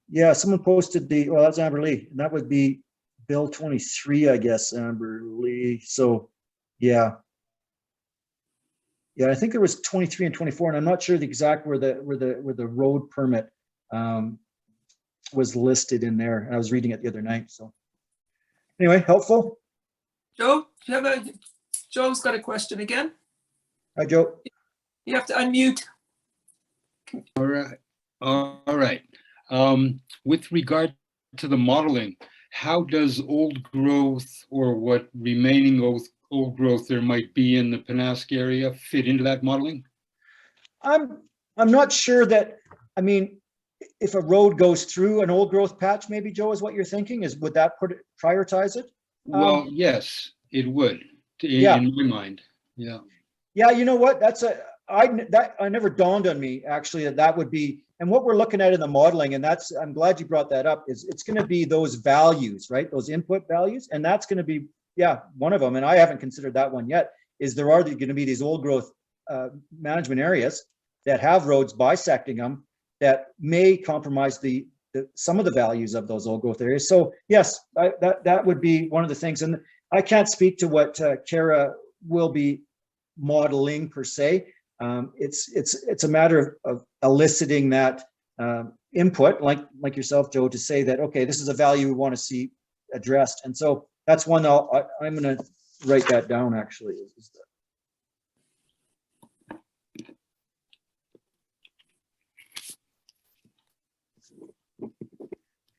Yeah, someone posted well, that's Amber Lee, and that would be Bill 23, I guess, Amber Lee. So yeah. Yeah, I think there was 23 and 24, and I'm not sure the exact where the road permit was listed in there. And I was reading it the other night. So anyway, helpful. Joe, Joe's got a question again. Hi, Joe. You have to unmute. All right. All right. With regard to the modeling, how does old growth or what remaining old growth there might be in the Pennask area fit into that modeling? I'm not sure that, I mean, if a road goes through an old growth patch, maybe, Joe, is what you're thinking, would that prioritize it? Well, yes, it would, yeah. in my mind. Yeah. Yeah, you know what? I never dawned on me actually that would be, and what we're looking at in the modeling, and I'm glad you brought that up, is it's going to be those values, right? Those input values, and that's going to be, yeah, one of them, and I haven't considered that one yet, is there are going to be these old growth management areas that have roads bisecting them that may compromise some of the values of those old growth areas. So yes, that would be one of the things. And I can't speak to what Kara will be modeling per se. It's a matter of eliciting that input, like yourself, Joe, to say that, okay, this is a value we want to see addressed. And so that's one I'm going to write that down actually.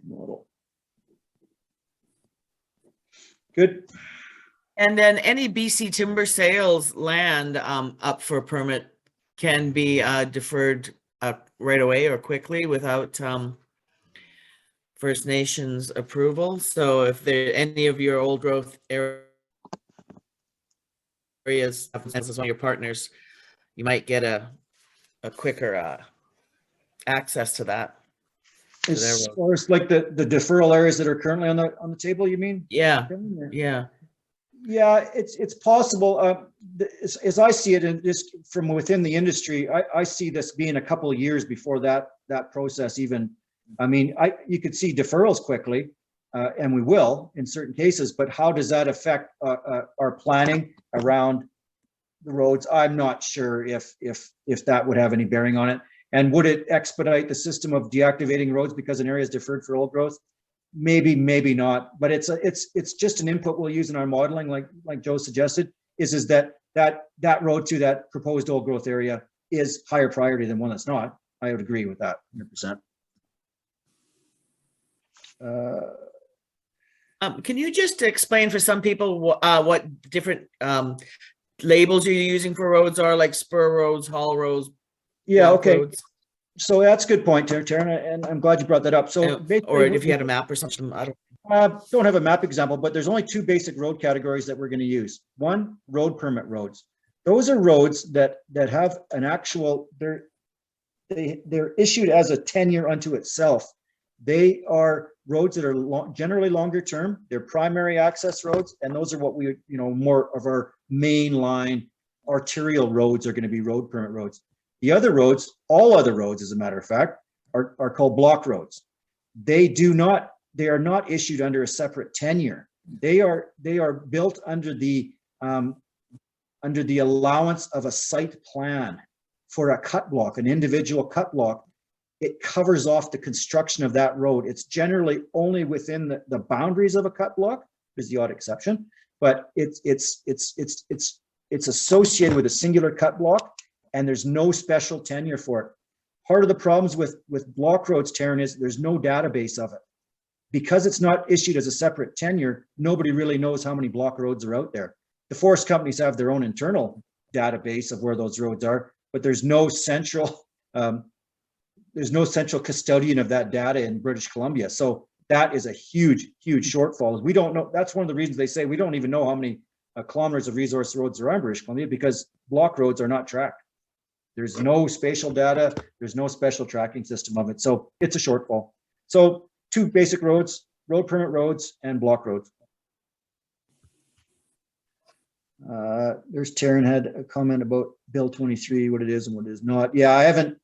Model. Good. And then any BC timber sales land up for permit can be deferred right away or quickly without First Nations approval. So if there any of your old growth areas as one of your partners, you might get a quicker access to that. As far as like the deferral areas that are currently on the table, you mean? Yeah. Yeah. Yeah, it's possible. As I see it, and just from within the industry, I see this being a couple of years before that process even. I mean, you could see deferrals quickly, and we will in certain cases. But how does that affect our planning around the roads? I'm not sure if that would have any bearing on it. And would it expedite the system of deactivating roads because an area is deferred for old growth? Maybe, maybe not. But it's just an input we'll use in our modeling, like Joe suggested, is that road to that proposed old growth area is higher priority than one that's not. I would agree with that 100%. Can you just explain for some people what different labels you're using for roads are, like spur roads, haul roads? Yeah, okay. Roads? So that's a good point, Taryn, and I'm glad you brought that up. So or if you had a map or something, I don't have a map example, but there's only two basic road categories that we're going to use. One, road permit roads. Those are roads that have an actual, they're issued as a tenure unto itself. They are roads that are generally longer term. They're primary access roads, and those are what we, more of our main line arterial roads are going to be road permit roads. The other roads, all other roads, as a matter of fact, are called block roads. They are not issued under a separate tenure. They are built under the allowance of a site plan for a cut block, an individual cut block. It covers off the construction of that road. It's generally only within the boundaries of a cut block. There's the odd exception, but it's associated with a singular cut block, and there's no special tenure for it. Part of the problems with block roads, Taryn, is there's no database of it. Because it's not issued as a separate tenure, nobody really knows how many block roads are out there. The forest companies have their own internal database of where those roads are, but there's no central custodian of that data in British Columbia. So that is a huge, huge shortfall. We don't know. That's one of the reasons they say we don't even know how many kilometers of resource roads there are in British Columbia, because block roads are not tracked. There's no spatial data. There's no special tracking system of it. So it's a shortfall. So 2 basic roads, road permit roads and block roads. There's Taryn had a comment about Bill 23, what it is and what it is not. Yeah, I haven't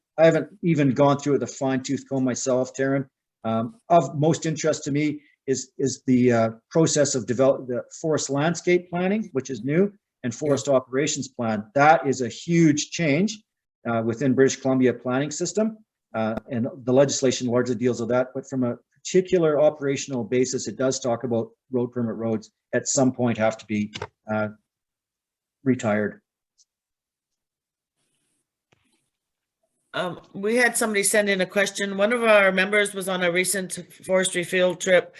even gone through it with a fine tooth comb myself, Taryn. Of most interest to me is the process of the forest landscape planning, which is new, and forest operations plan. That is a huge change within British Columbia planning system, and the legislation largely deals with that. But from a particular operational basis, it does talk about road permit roads at some point have to be retired. We had somebody send in a question. One of our members was on a recent forestry field trip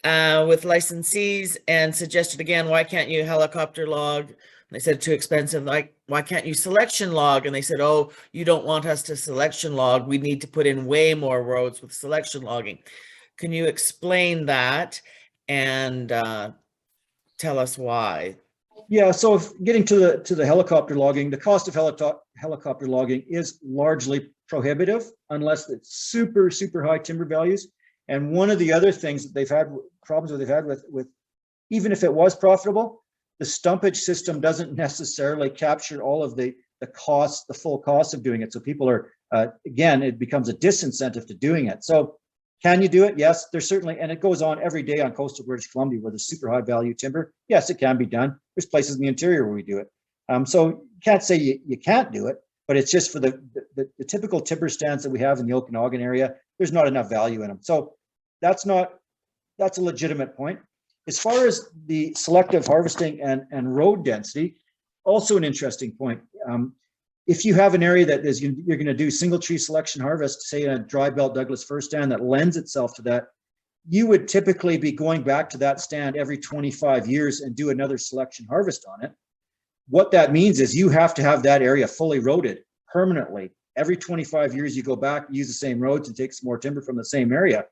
with licensees and suggested again, why can't you helicopter log? And they said too expensive. Like, why can't you selection log? And they said, oh, you don't want us to selection log. We need to put in way more roads with selection logging. Can you explain that and tell us why? Yeah, so if getting to the helicopter logging, the cost of helicopter logging is largely prohibitive unless it's super high timber values. And one of the other things that they've had problems they've had with even if it was profitable, the stumpage system doesn't necessarily capture all of the costs, the full cost of doing it. So people are again, it becomes a disincentive to doing it. So can you do it? Yes, there's certainly, and it goes on every day on coastal British Columbia where there's super high value timber. Yes, it can be done. There's places in the interior where we do it. So you can't say you can't do it, but it's just for the typical timber stands that we have in the Okanagan area, there's not enough value in them. So that's a legitimate point. As far as the selective harvesting and road density, also an interesting point. If you have an area that is you're going to do single tree selection harvest, say a dry belt Douglas fir stand that lends itself to that, you would typically be going back to that stand every 25 years and do another selection harvest on it. What that means is you have to have that area fully roaded permanently. Every 25 years you go back, use the same roads and take some more timber from the same area.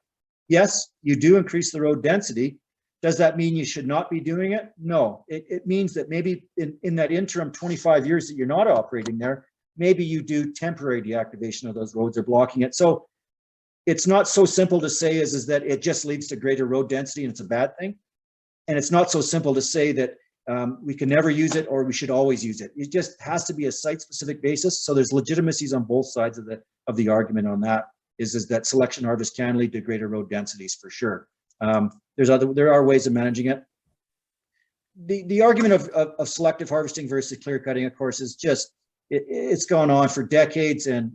Yes, you do increase the road density. Does that mean you should not be doing it? No, it means that maybe in that interim 25 years that you're not operating there, maybe you do temporary deactivation of those roads or blocking it. So it's not so simple to say is that it just leads to greater road density and it's a bad thing. And it's not so simple to say that we can never use it or we should always use it. It just has to be a site-specific basis. So there's legitimacies on both sides of the argument on that. Is that selection harvest can lead to greater road densities for sure. There are ways of managing it. The argument of selective harvesting versus clear cutting, of course, is just it's gone on for decades, and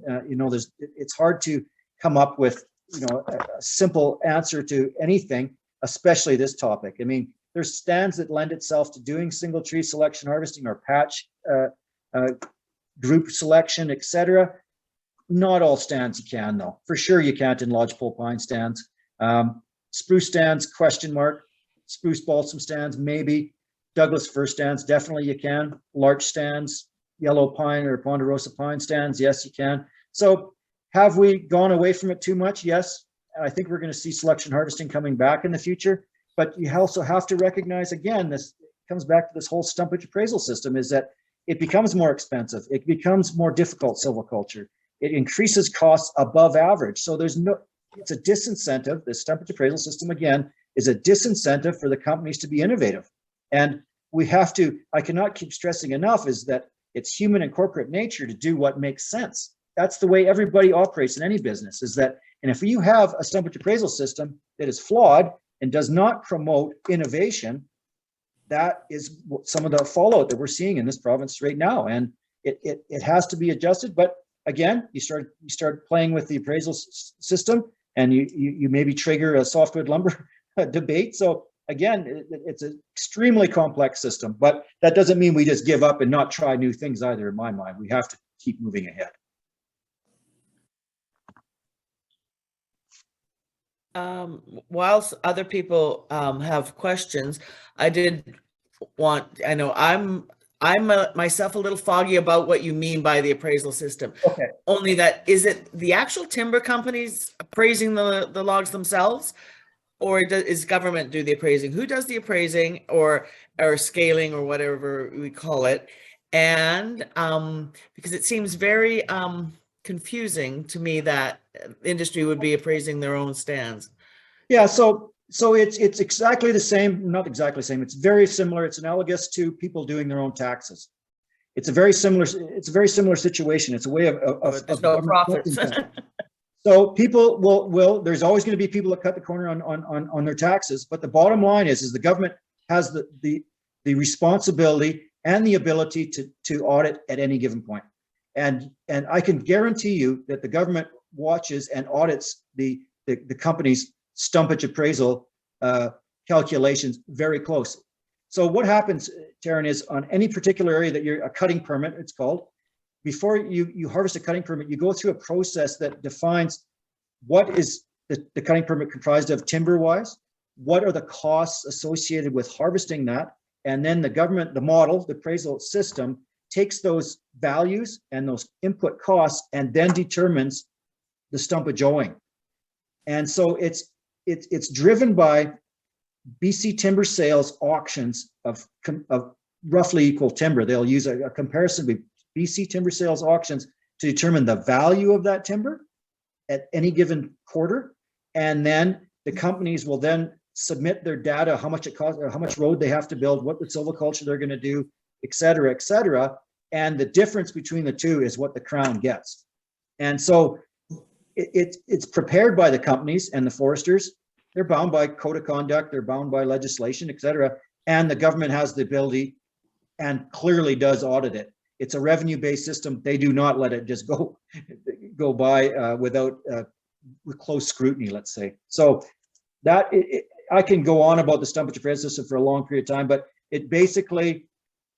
it's hard to come up with a simple answer to anything, especially this topic. I mean, there's stands that lend itself to doing single tree selection harvesting or patch group selection, etc. Not all stands you can, though. For sure, you can't in lodgepole pine stands. Spruce stands, question mark. Spruce balsam stands, maybe. Douglas fir stands, definitely you can. Larch stands, yellow pine or ponderosa pine stands, yes, you can. So have we gone away from it too much? Yes. I think we're going to see selection harvesting coming back in the future. But you also have to recognize, again, this comes back to this whole stumpage appraisal system, is that it becomes more expensive. It becomes more difficult silviculture. It increases costs above average. So it's a disincentive. The stumpage appraisal system, again, is a disincentive for the companies to be innovative. And we have to, I cannot keep stressing enough, is that it's human and corporate nature to do what makes sense. That's the way everybody operates in any business, is that, and if you have a stumpage appraisal system that is flawed and does not promote innovation, that is some of the fallout that we're seeing in this province right now. And it has to be adjusted. But again, you start playing with the appraisal system, and you maybe trigger a softwood lumber debate. So again, it's an extremely complex system, but that doesn't mean we just give up and not try new things either, in my mind. We have to keep moving ahead. Whilst other people have questions, I know I'm myself a little foggy about what you mean by the appraisal system. Okay. Only that, is it the actual timber companies appraising the logs themselves, or is government do the appraising? Who does the appraising or scaling or whatever we call it? And because it seems very confusing to me that industry would be appraising their own stands. Yeah, so it's exactly the same, not exactly the same. It's very similar. It's analogous to people doing their own taxes. It's a very similar situation. It's a way of But there's no profits. So people will there's always going to be people that cut the corner on their taxes, but the bottom line is the government has the responsibility and the ability to audit at any given point. And I can guarantee you that the government watches and audits the company's stumpage appraisal calculations very closely. So what happens, Taryn, is on any particular area that you're a cutting permit, it's called, before you harvest a cutting permit, you go through a process that defines what is the cutting permit comprised of timber-wise, what are the costs associated with harvesting that, and then the government, the model, the appraisal system takes those values and those input costs and then determines the stumpage owing. And so it's driven by BC timber sales auctions of roughly equal timber. They'll use a comparison with BC timber sales auctions to determine the value of that timber at any given quarter. And then the companies will then submit their data, how much it costs, or how much road they have to build, what the silviculture they're going to do, et cetera, et cetera. And the difference between the two is what the Crown gets. And so it's prepared by the companies and the foresters. They're bound by code of conduct, they're bound by legislation, et cetera. And the government has the ability and clearly does audit it. It's a revenue-based system. They do not let it just go by without with close scrutiny, let's say. So that I can go on about the stumpage appraisal system for a long period of time, but it basically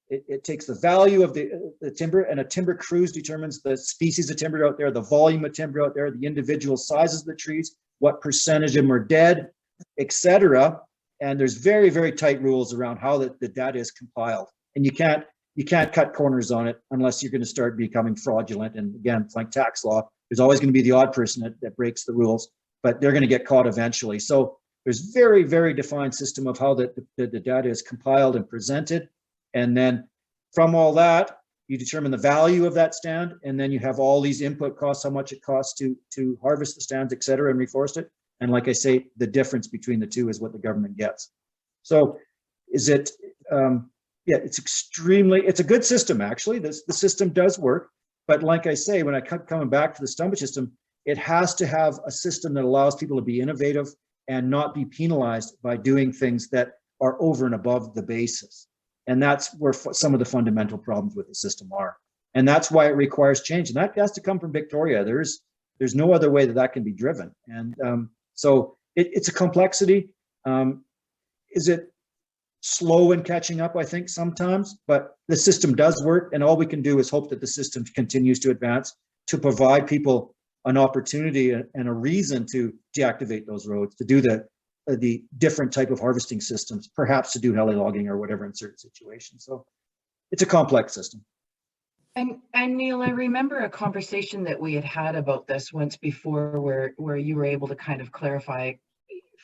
it takes the value of the timber, and a timber cruise determines the species of timber out there, the volume of timber out there, the individual sizes of the trees, what percentage of them are dead, et cetera. And there's very, very tight rules around how the data is compiled. And you can't cut corners on it unless you're going to start becoming fraudulent. And again, it's like tax law. There's always going to be the odd person that breaks the rules, but they're going to get caught eventually. So there's very, very defined system of how the data is compiled and presented. And then from all that, you determine the value of that stand. And then you have all these input costs, how much it costs to harvest the stands, et cetera, and reforest it. And like I say, the difference between the two is what the government gets. So is it, yeah, it's a good system, actually. The system does work. But like I say, when I keep coming back to the stumpage system, it has to have a system that allows people to be innovative and not be penalized by doing things that are over and above the basis. And that's where some of the fundamental problems with the system are. And that's why it requires change. And that has to come from Victoria. There's no other way that can be driven. And so it's a complexity. Is it slow in catching up? I think sometimes, but the system does work. And all we can do is hope that the system continues to advance to provide people an opportunity and a reason to deactivate those roads, to do the different type of harvesting systems, perhaps to do heli logging or whatever in certain situations. So it's a complex system. And Neil, I remember a conversation that we had about this once before where you were able to kind of clarify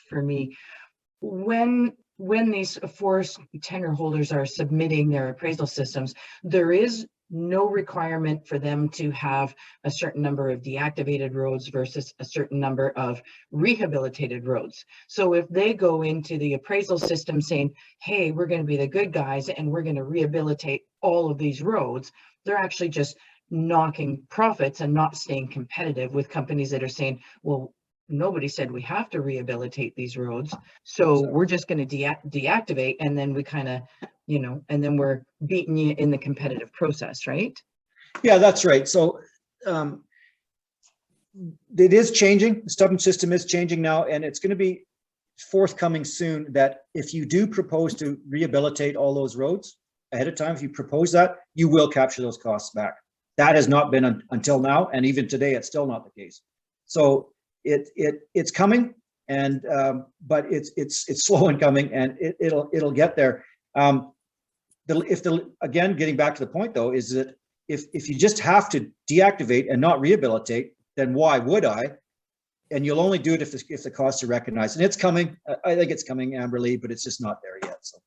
for me when these forest tenure holders are submitting their appraisal systems, there is no requirement for them to have a certain number of deactivated roads versus a certain number of rehabilitated roads. So if they go into the appraisal system saying, hey, we're going to be the good guys and we're going to rehabilitate all of these roads, they're actually just knocking profits and not staying competitive with companies that are saying, well, nobody said we have to rehabilitate these roads, so we're just going to deactivate, and then we kind of, and then we're beating you in the competitive process, right? Yeah, that's right. So it is changing. The stumpage system is changing now, and it's going to be forthcoming soon that if you do propose to rehabilitate all those roads ahead of time, if you propose that, you will capture those costs back. That has not been until now, and even today, it's still not the case. So it's coming, and but it's slow in coming, and it'll get there. Again, getting back to the point though, is that if you just have to deactivate and not rehabilitate, then why would I? And you'll only do it if the costs are recognized, and it's coming. I think it's coming, Amberly, but it's just not there yet. So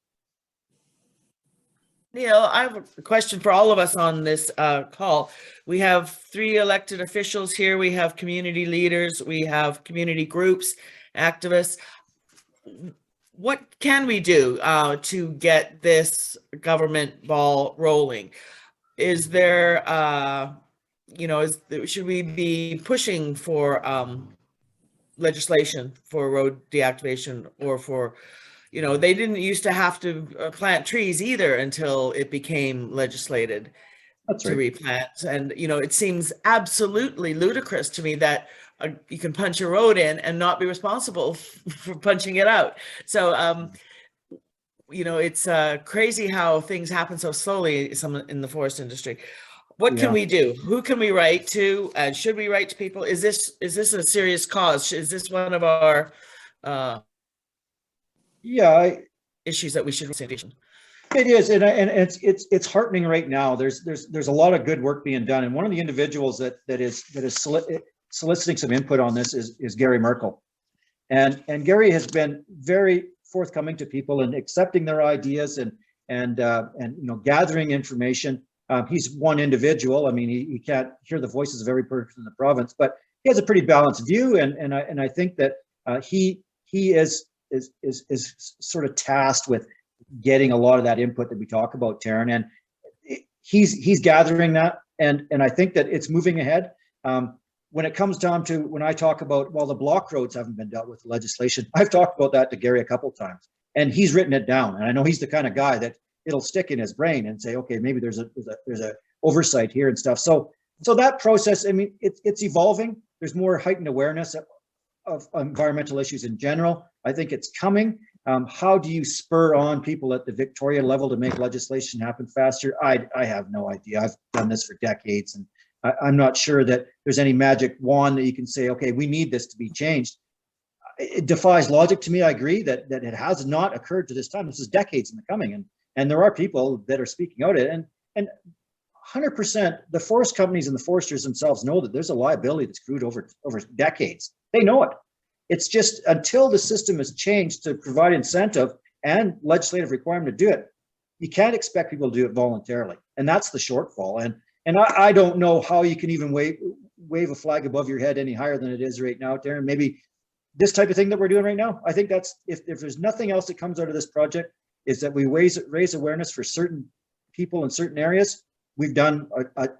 Neil, I have a question for all of us on this call. We have 3 elected officials here. We have community leaders. We have community groups, activists. What can we do to get this government ball rolling? Is there, should we be pushing for legislation for road deactivation, or for, they didn't used to have to plant trees either until it became legislated That's to right. replant. And, it seems absolutely ludicrous to me that you can punch a road in and not be responsible for punching it out. So, it's crazy how things happen so slowly in the forest industry. What can Yeah. we do? Who can we write to? And should we write to people? Is this a serious cause? Is this one of our Yeah, issues that we should be? it is, and it's heartening right now. There's a lot of good work being done, and one of the individuals that is soliciting some input on this is Gary Merkel, and Gary has been very forthcoming to people and accepting their ideas and gathering information. He's one individual. I mean, he can't hear the voices of every person in the province, but he has a pretty balanced view, and I think that he is sort of tasked with getting a lot of that input that we talk about, Taryn, and he's gathering that, and I think that it's moving ahead. When it comes down to, when I talk about, well, the block roads haven't been dealt with legislation, I've talked about that to Gary a couple of times, and he's written it down, and I know he's the kind of guy that it'll stick in his brain and say, okay, maybe there's a oversight here and stuff. So that process, I mean, it's evolving. There's more heightened awareness of environmental issues in general. I think it's coming. How do you spur on people at the Victoria level to make legislation happen faster? I have no idea. I've done this for decades, and I'm not sure that there's any magic wand that you can say, okay, we need this to be changed. It defies logic to me. I agree that it has not occurred to this time. This is decades in the coming, and there are people that are speaking out it, and 100%, the forest companies and the foresters themselves know that there's a liability that's accrued over decades. They know it. It's just until the system is changed to provide incentive and legislative requirement to do it, you can't expect people to do it voluntarily, and that's the shortfall. And I don't know how you can even wave a flag above your head any higher than it is right now, Darren. Maybe this type of thing that we're doing right now. I think that's, if there's nothing else that comes out of this project, is that we raise awareness for certain people in certain areas. We've done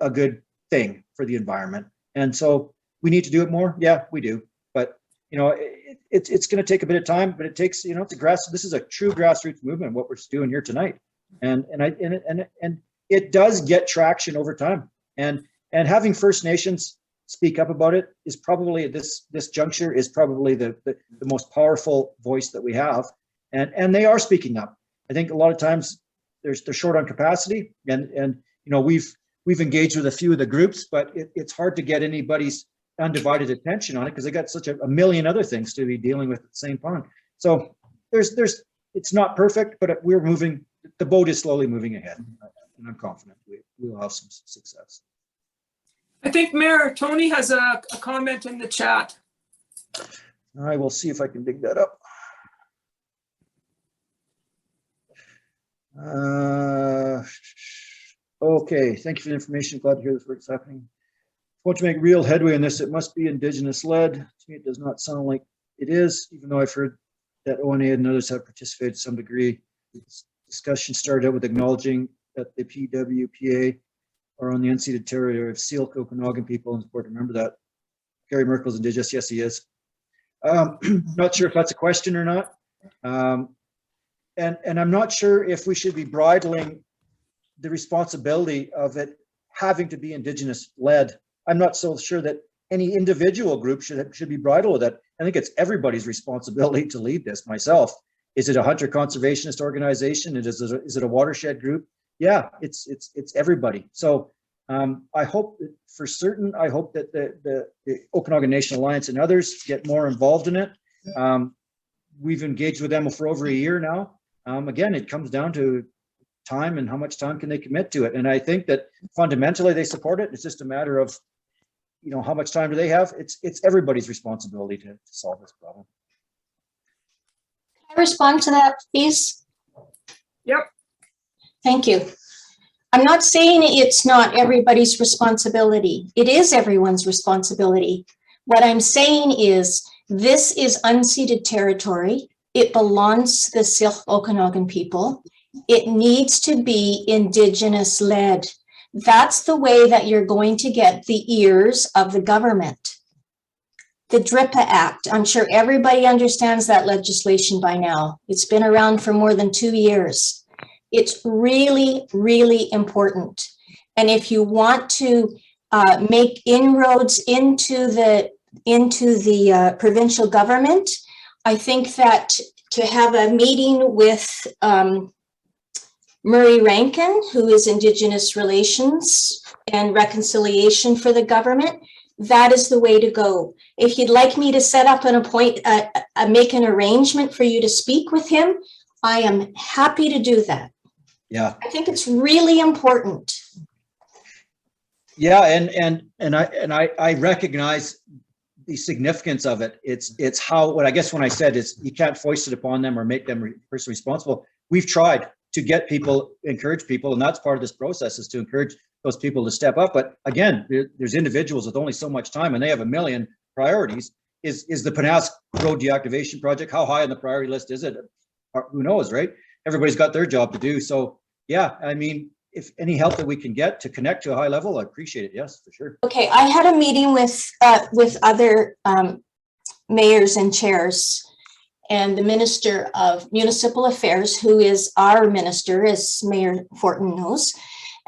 a good thing for the environment, and so we need to do it more. Yeah, we do, but it's going to take a bit of time. But it takes, this is a true grassroots movement. What we're doing here tonight, and it does get traction over time. And having First Nations speak up about it is probably this juncture is probably the most powerful voice that we have, and they are speaking up. I think a lot of times they're short on capacity, and we've engaged with a few of the groups, but it's hard to get anybody's undivided attention on it because they got such a million other things to be dealing with at the same time. So it's not perfect, but we're moving. The boat is slowly moving ahead, and I'm confident we will have some success. I think Mayor Tony has a comment in the chat. I will see if I can dig that up. Okay, thank you for the information. Glad to hear this work's happening. Want to make real headway on this, it must be Indigenous led. To me, it does not sound like it is, even though I've heard that ONA and others have participated to some degree. This discussion started out with acknowledging that the PWPA are on the unceded territory of Sealk Okanagan people. It's important to remember that. Gary Merkel's Indigenous, yes, he is. Not sure if that's a question or not. And I'm not sure if we should be bridling the responsibility of it having to be Indigenous led. I'm not so sure that any individual group should be bridled with it. I think it's everybody's responsibility to lead this. Myself, is it a hunter conservationist organization? Is it a watershed group? Yeah, it's everybody. So I hope that for certain, I hope that the Okanagan Nation Alliance and others get more involved in it. We've engaged with them for over a year now. Again, it comes down to time and how much time can they commit to it. And I think that fundamentally they support it. It's just a matter of, how much time do they have? It's everybody's responsibility to solve this problem. Can I respond to that, please? Yep. Thank you. I'm not saying it's not everybody's responsibility. It is everyone's responsibility. What I'm saying is this is unceded territory. It belongs to the Syilx Okanagan people. It needs to be Indigenous led. That's the way that you're going to get the ears of the government. The DRIPA Act, I'm sure everybody understands that legislation by now. It's been around for more than 2 years. It's really, really important. And if you want to make inroads into the provincial government, I think that to have a meeting with Murray Rankin, who is Indigenous Relations and Reconciliation for the government, that is the way to go. If you'd like me to set up an make an arrangement for you to speak with him, I am happy to do that. Yeah. I think it's really important. Yeah, and I recognize the significance of it. It's how, what I guess when I said is you can't foist it upon them or make them personally responsible. We've tried to get people, encourage people, and that's part of this process, is to encourage those people to step up. But again, there's individuals with only so much time and they have a million priorities. Is the Pennask Road Deactivation Project, how high on the priority list is it? Who knows, right? Everybody's got their job to do. So yeah, I mean, if any help that we can get to connect to a high level, I appreciate it. Yes, for sure. Okay, I had a meeting with other mayors and chairs and the Minister of Municipal Affairs, who is our minister, as Mayor Fortin knows,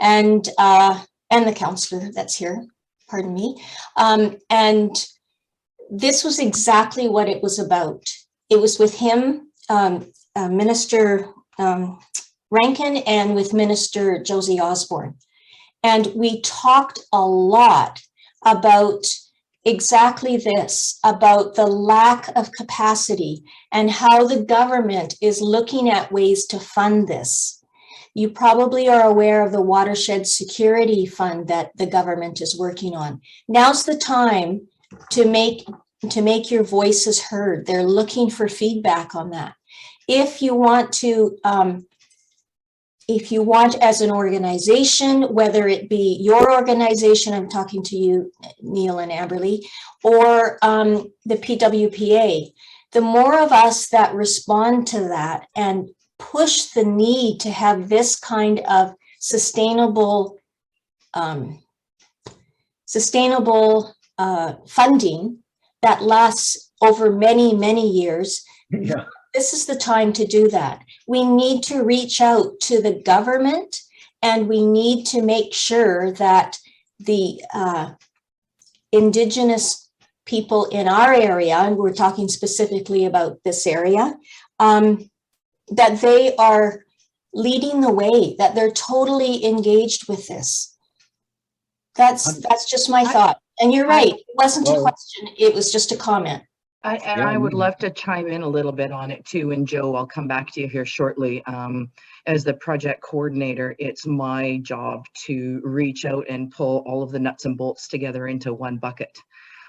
and the councillor that's here, pardon me. And this was exactly what it was about. It was with him, Minister Rankin, and with Minister Josie Osborne. And we talked a lot about exactly this, about the lack of capacity and how the government is looking at ways to fund this. You probably are aware of the Watershed Security Fund that the government is working on. Now's the time to make your voices heard. They're looking for feedback on that. If you want to, as an organization, whether it be your organization, I'm talking to you, Neil and Amberly, or the PWPA, the more of us that respond to that and push the need to have this kind of sustainable funding that lasts over many, many years, Yeah. this is the time to do that. We need to reach out to the government and we need to make sure that the Indigenous people in our area, and we're talking specifically about this area, that they are leading the way, that they're totally engaged with this. That's just my thought. And you're right, it wasn't a question, it was just a comment. I would love to chime in a little bit on it too. And Joe, I'll come back to you here shortly. As the project coordinator, it's my job to reach out and pull all of the nuts and bolts together into one bucket.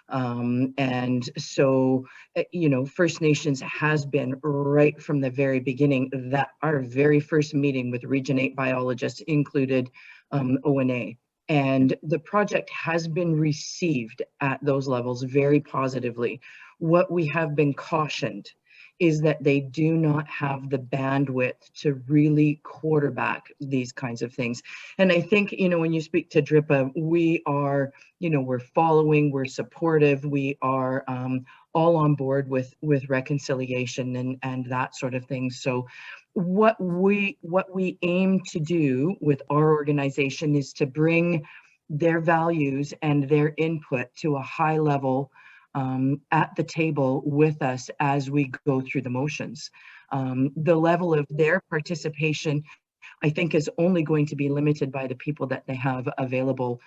And so, you know, First Nations has been right from the very beginning. That our very first meeting with Region 8 biologists included ONA. And the project has been received at those levels very positively. What we have been cautioned is that they do not have the bandwidth to really quarterback these kinds of things. And I think, you know, when you speak to DRIPA, we are, you know, we're following, we're supportive, we are all on board with reconciliation and that sort of thing. So what we aim to do with our organization is to bring their values and their input to a high level at the table with us as we go through the motions. The level of their participation, I think, is only going to be limited by the people that they have available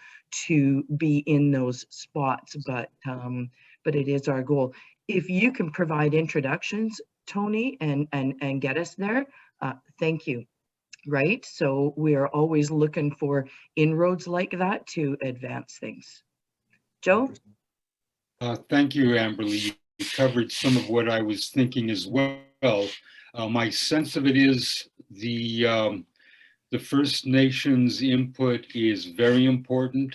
to be in those spots, but it is our goal. If you can provide introductions, Tony, and get us there, thank you. Right? So we are always looking for inroads like that to advance things. Joe? Thank you, Amberly. You covered some of what I was thinking as well. My sense of it is the The First Nations input is very important.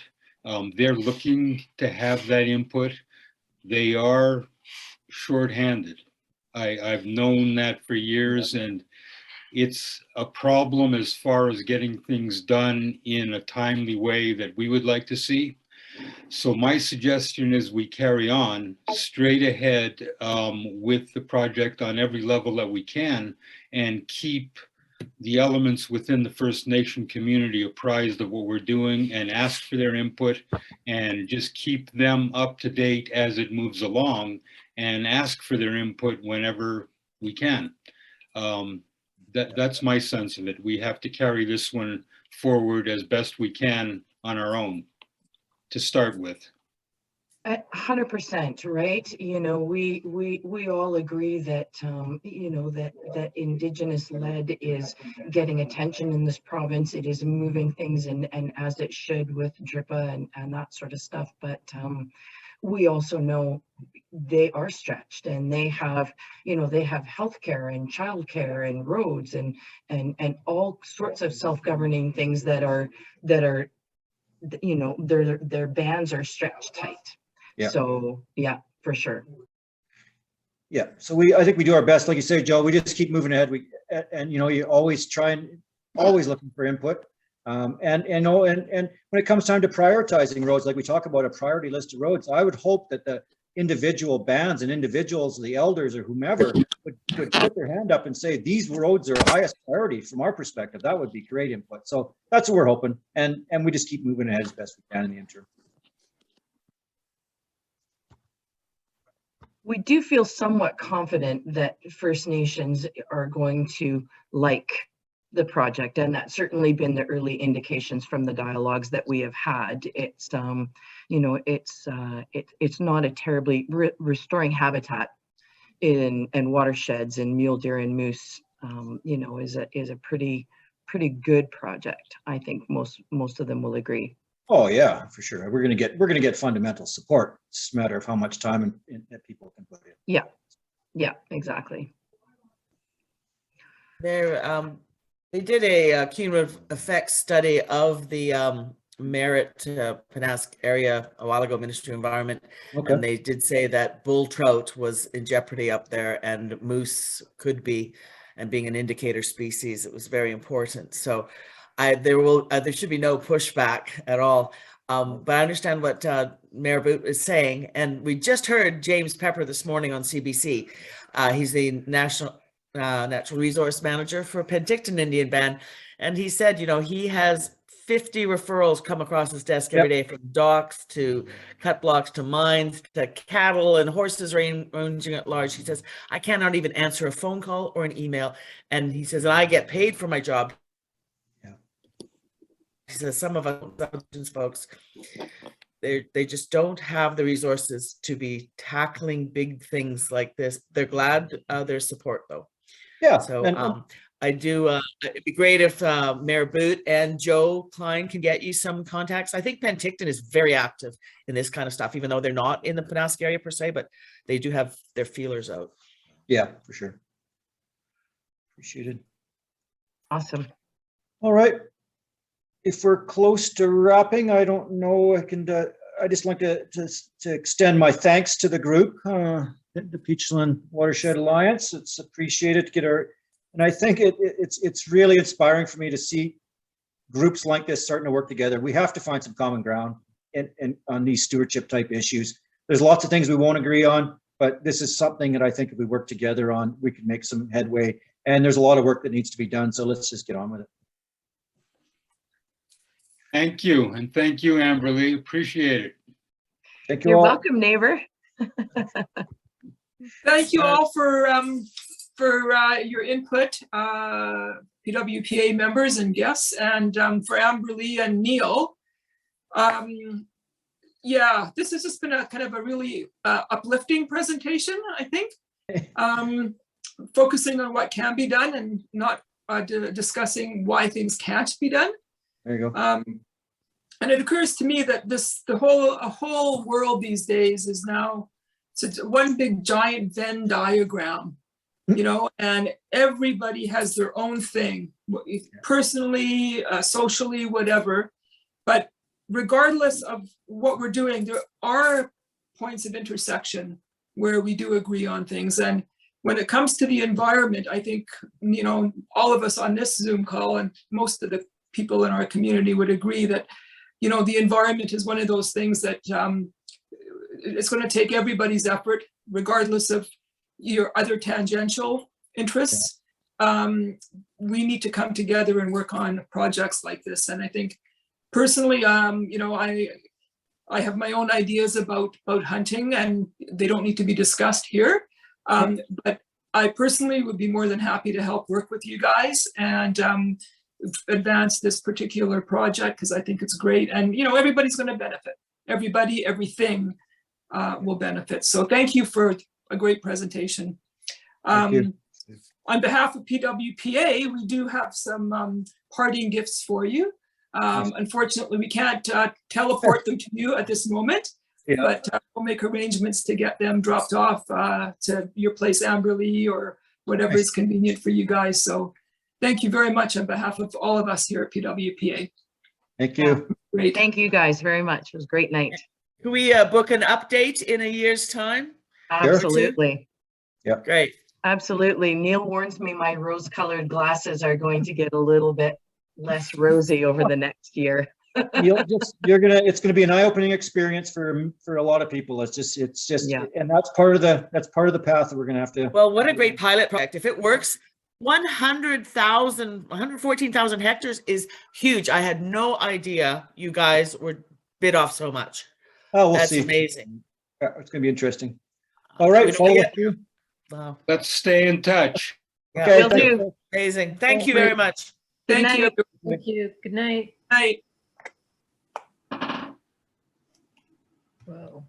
They're looking to have that input. They are shorthanded. I've known that for years, and it's a problem as far as getting things done in a timely way that we would like to see. So my suggestion is we carry on straight ahead with the project on every level that we can, and keep the elements within the First Nation community apprised of what we're doing, and ask for their input, and just keep them up to date as it moves along, and ask for their input whenever we can. That's my sense of it. We have to carry this one forward as best we can on our own to start with. 100%, right? You know, we all agree that you know, that Indigenous led is getting attention in this province. It is moving things, and as it should, with DRIPA and that sort of stuff. But we also know they are stretched, and they have, you know, they have healthcare and childcare and roads and all sorts of self-governing things that are, you know, their bands are stretched tight. Yeah. So yeah, for sure. Yeah, so I think we do our best, like you say, Joe. We just keep moving ahead. And you know, you always try and always looking for input. And you know, and when it comes time to prioritizing roads, like we talk about a priority list of roads, I would hope that the individual bands and individuals, the elders or whomever, would put their hand up and say, these roads are highest priority from our perspective. That would be great input. So that's what we're hoping, and we just keep moving ahead as best we can in the interim. We do feel somewhat confident that First Nations are going to like the project, and that's certainly been the early indications from the dialogues that we have had. It's you know, it's not a terribly restoring habitat in watersheds and mule deer and moose, you know, is a pretty good project. I think most of them will agree. Oh yeah, for sure. We're gonna get fundamental support. It's just a matter of how much time that people can put in. Yeah, exactly. They did a cumulative effects study of the Merritt Pennask area a while ago, Ministry of Environment, Okay. and they did say that bull trout was in jeopardy up there, and moose could be, and being an indicator species, it was very important. So there should be no pushback at all. But I understand what Mayor Boot is saying, and we just heard James Pepper this morning on CBC. He's the National Natural Resource Manager for Penticton Indian Band, and he said, you know, he has 50 referrals come across his desk every day, from docks to cut blocks to mines to cattle and horses ranging at large. He says, I cannot even answer a phone call or an email, and he says, and I get paid for my job. He says some of us folks, they just don't have the resources to be tackling big things like this. They're glad there's support though. Yeah. So I do. It'd be great if Mayor Boot and Joe Klein can get you some contacts. I think Penticton is very active in this kind of stuff, even though they're not in the Pennask area per se, but they do have their feelers out. Yeah, for sure. Appreciated. Awesome. All right. If we're close to wrapping, I don't know. I just like to extend my thanks to the group, the Peachland Watershed Alliance. It's appreciated to get and I think it's really inspiring for me to see groups like this starting to work together. We have to find some common ground and on these stewardship type issues. There's lots of things we won't agree on, but this is something that I think if we work together on, we can make some headway. And there's a lot of work that needs to be done. So let's just get on with it. Thank you. And thank you, Amberly. Appreciate it. Thank you You're all. welcome, neighbor. Thank you all for your input, PWPA members and guests, and for Amberly and Neil. Yeah, this has just been a kind of a really uplifting presentation, I think. Focusing on what can be done and not discussing why things can't be done. There you go. And it occurs to me that a whole world these days is now, it's one big giant Venn diagram you know, and everybody has their own thing, personally, socially, whatever. But regardless of what we're doing, there are points of intersection where we do agree on things. And when it comes to the environment, I think, you know, all of us on this Zoom call and most of the people in our community would agree that, you know, the environment is one of those things that it's going to take everybody's effort, regardless of your other tangential interests. We need to come together and work on projects like this. And I think personally, you know, I have my own ideas about hunting, and they don't need to be discussed here. But I personally would be more than happy to help work with you guys and advance this particular project, because I think it's great. And, you know, everybody's going to benefit. Everybody, everything will benefit. So thank you for a great presentation. Thank you. On behalf of PWPA, we do have some parting gifts for you. Unfortunately, we can't teleport them to you at this moment, but we'll make arrangements to get them dropped off to your place, Amberley, or whatever is convenient for you guys. So thank you very much on behalf of all of us here at PWPA. Thank you. Great. Thank you guys very much. It was a great night. Can we book an update in a year's time? Absolutely. Great. Absolutely. Neil warns me my rose-colored glasses are going to get a little bit less rosy over the next year. It's gonna be an eye-opening experience for a lot of people. It's just, and that's part of the path that we're gonna have to. Well, what a great pilot project. If it works, 114,000 hectares is huge. I had no idea you guys were bid off so much. Oh, we'll That's see. amazing. Yeah, it's gonna be interesting. All right, follow you. Wow. Let's stay in touch. Okay, Will do. Amazing. Thank you very much. Thank you. Thank you. Good night. Night. Whoa.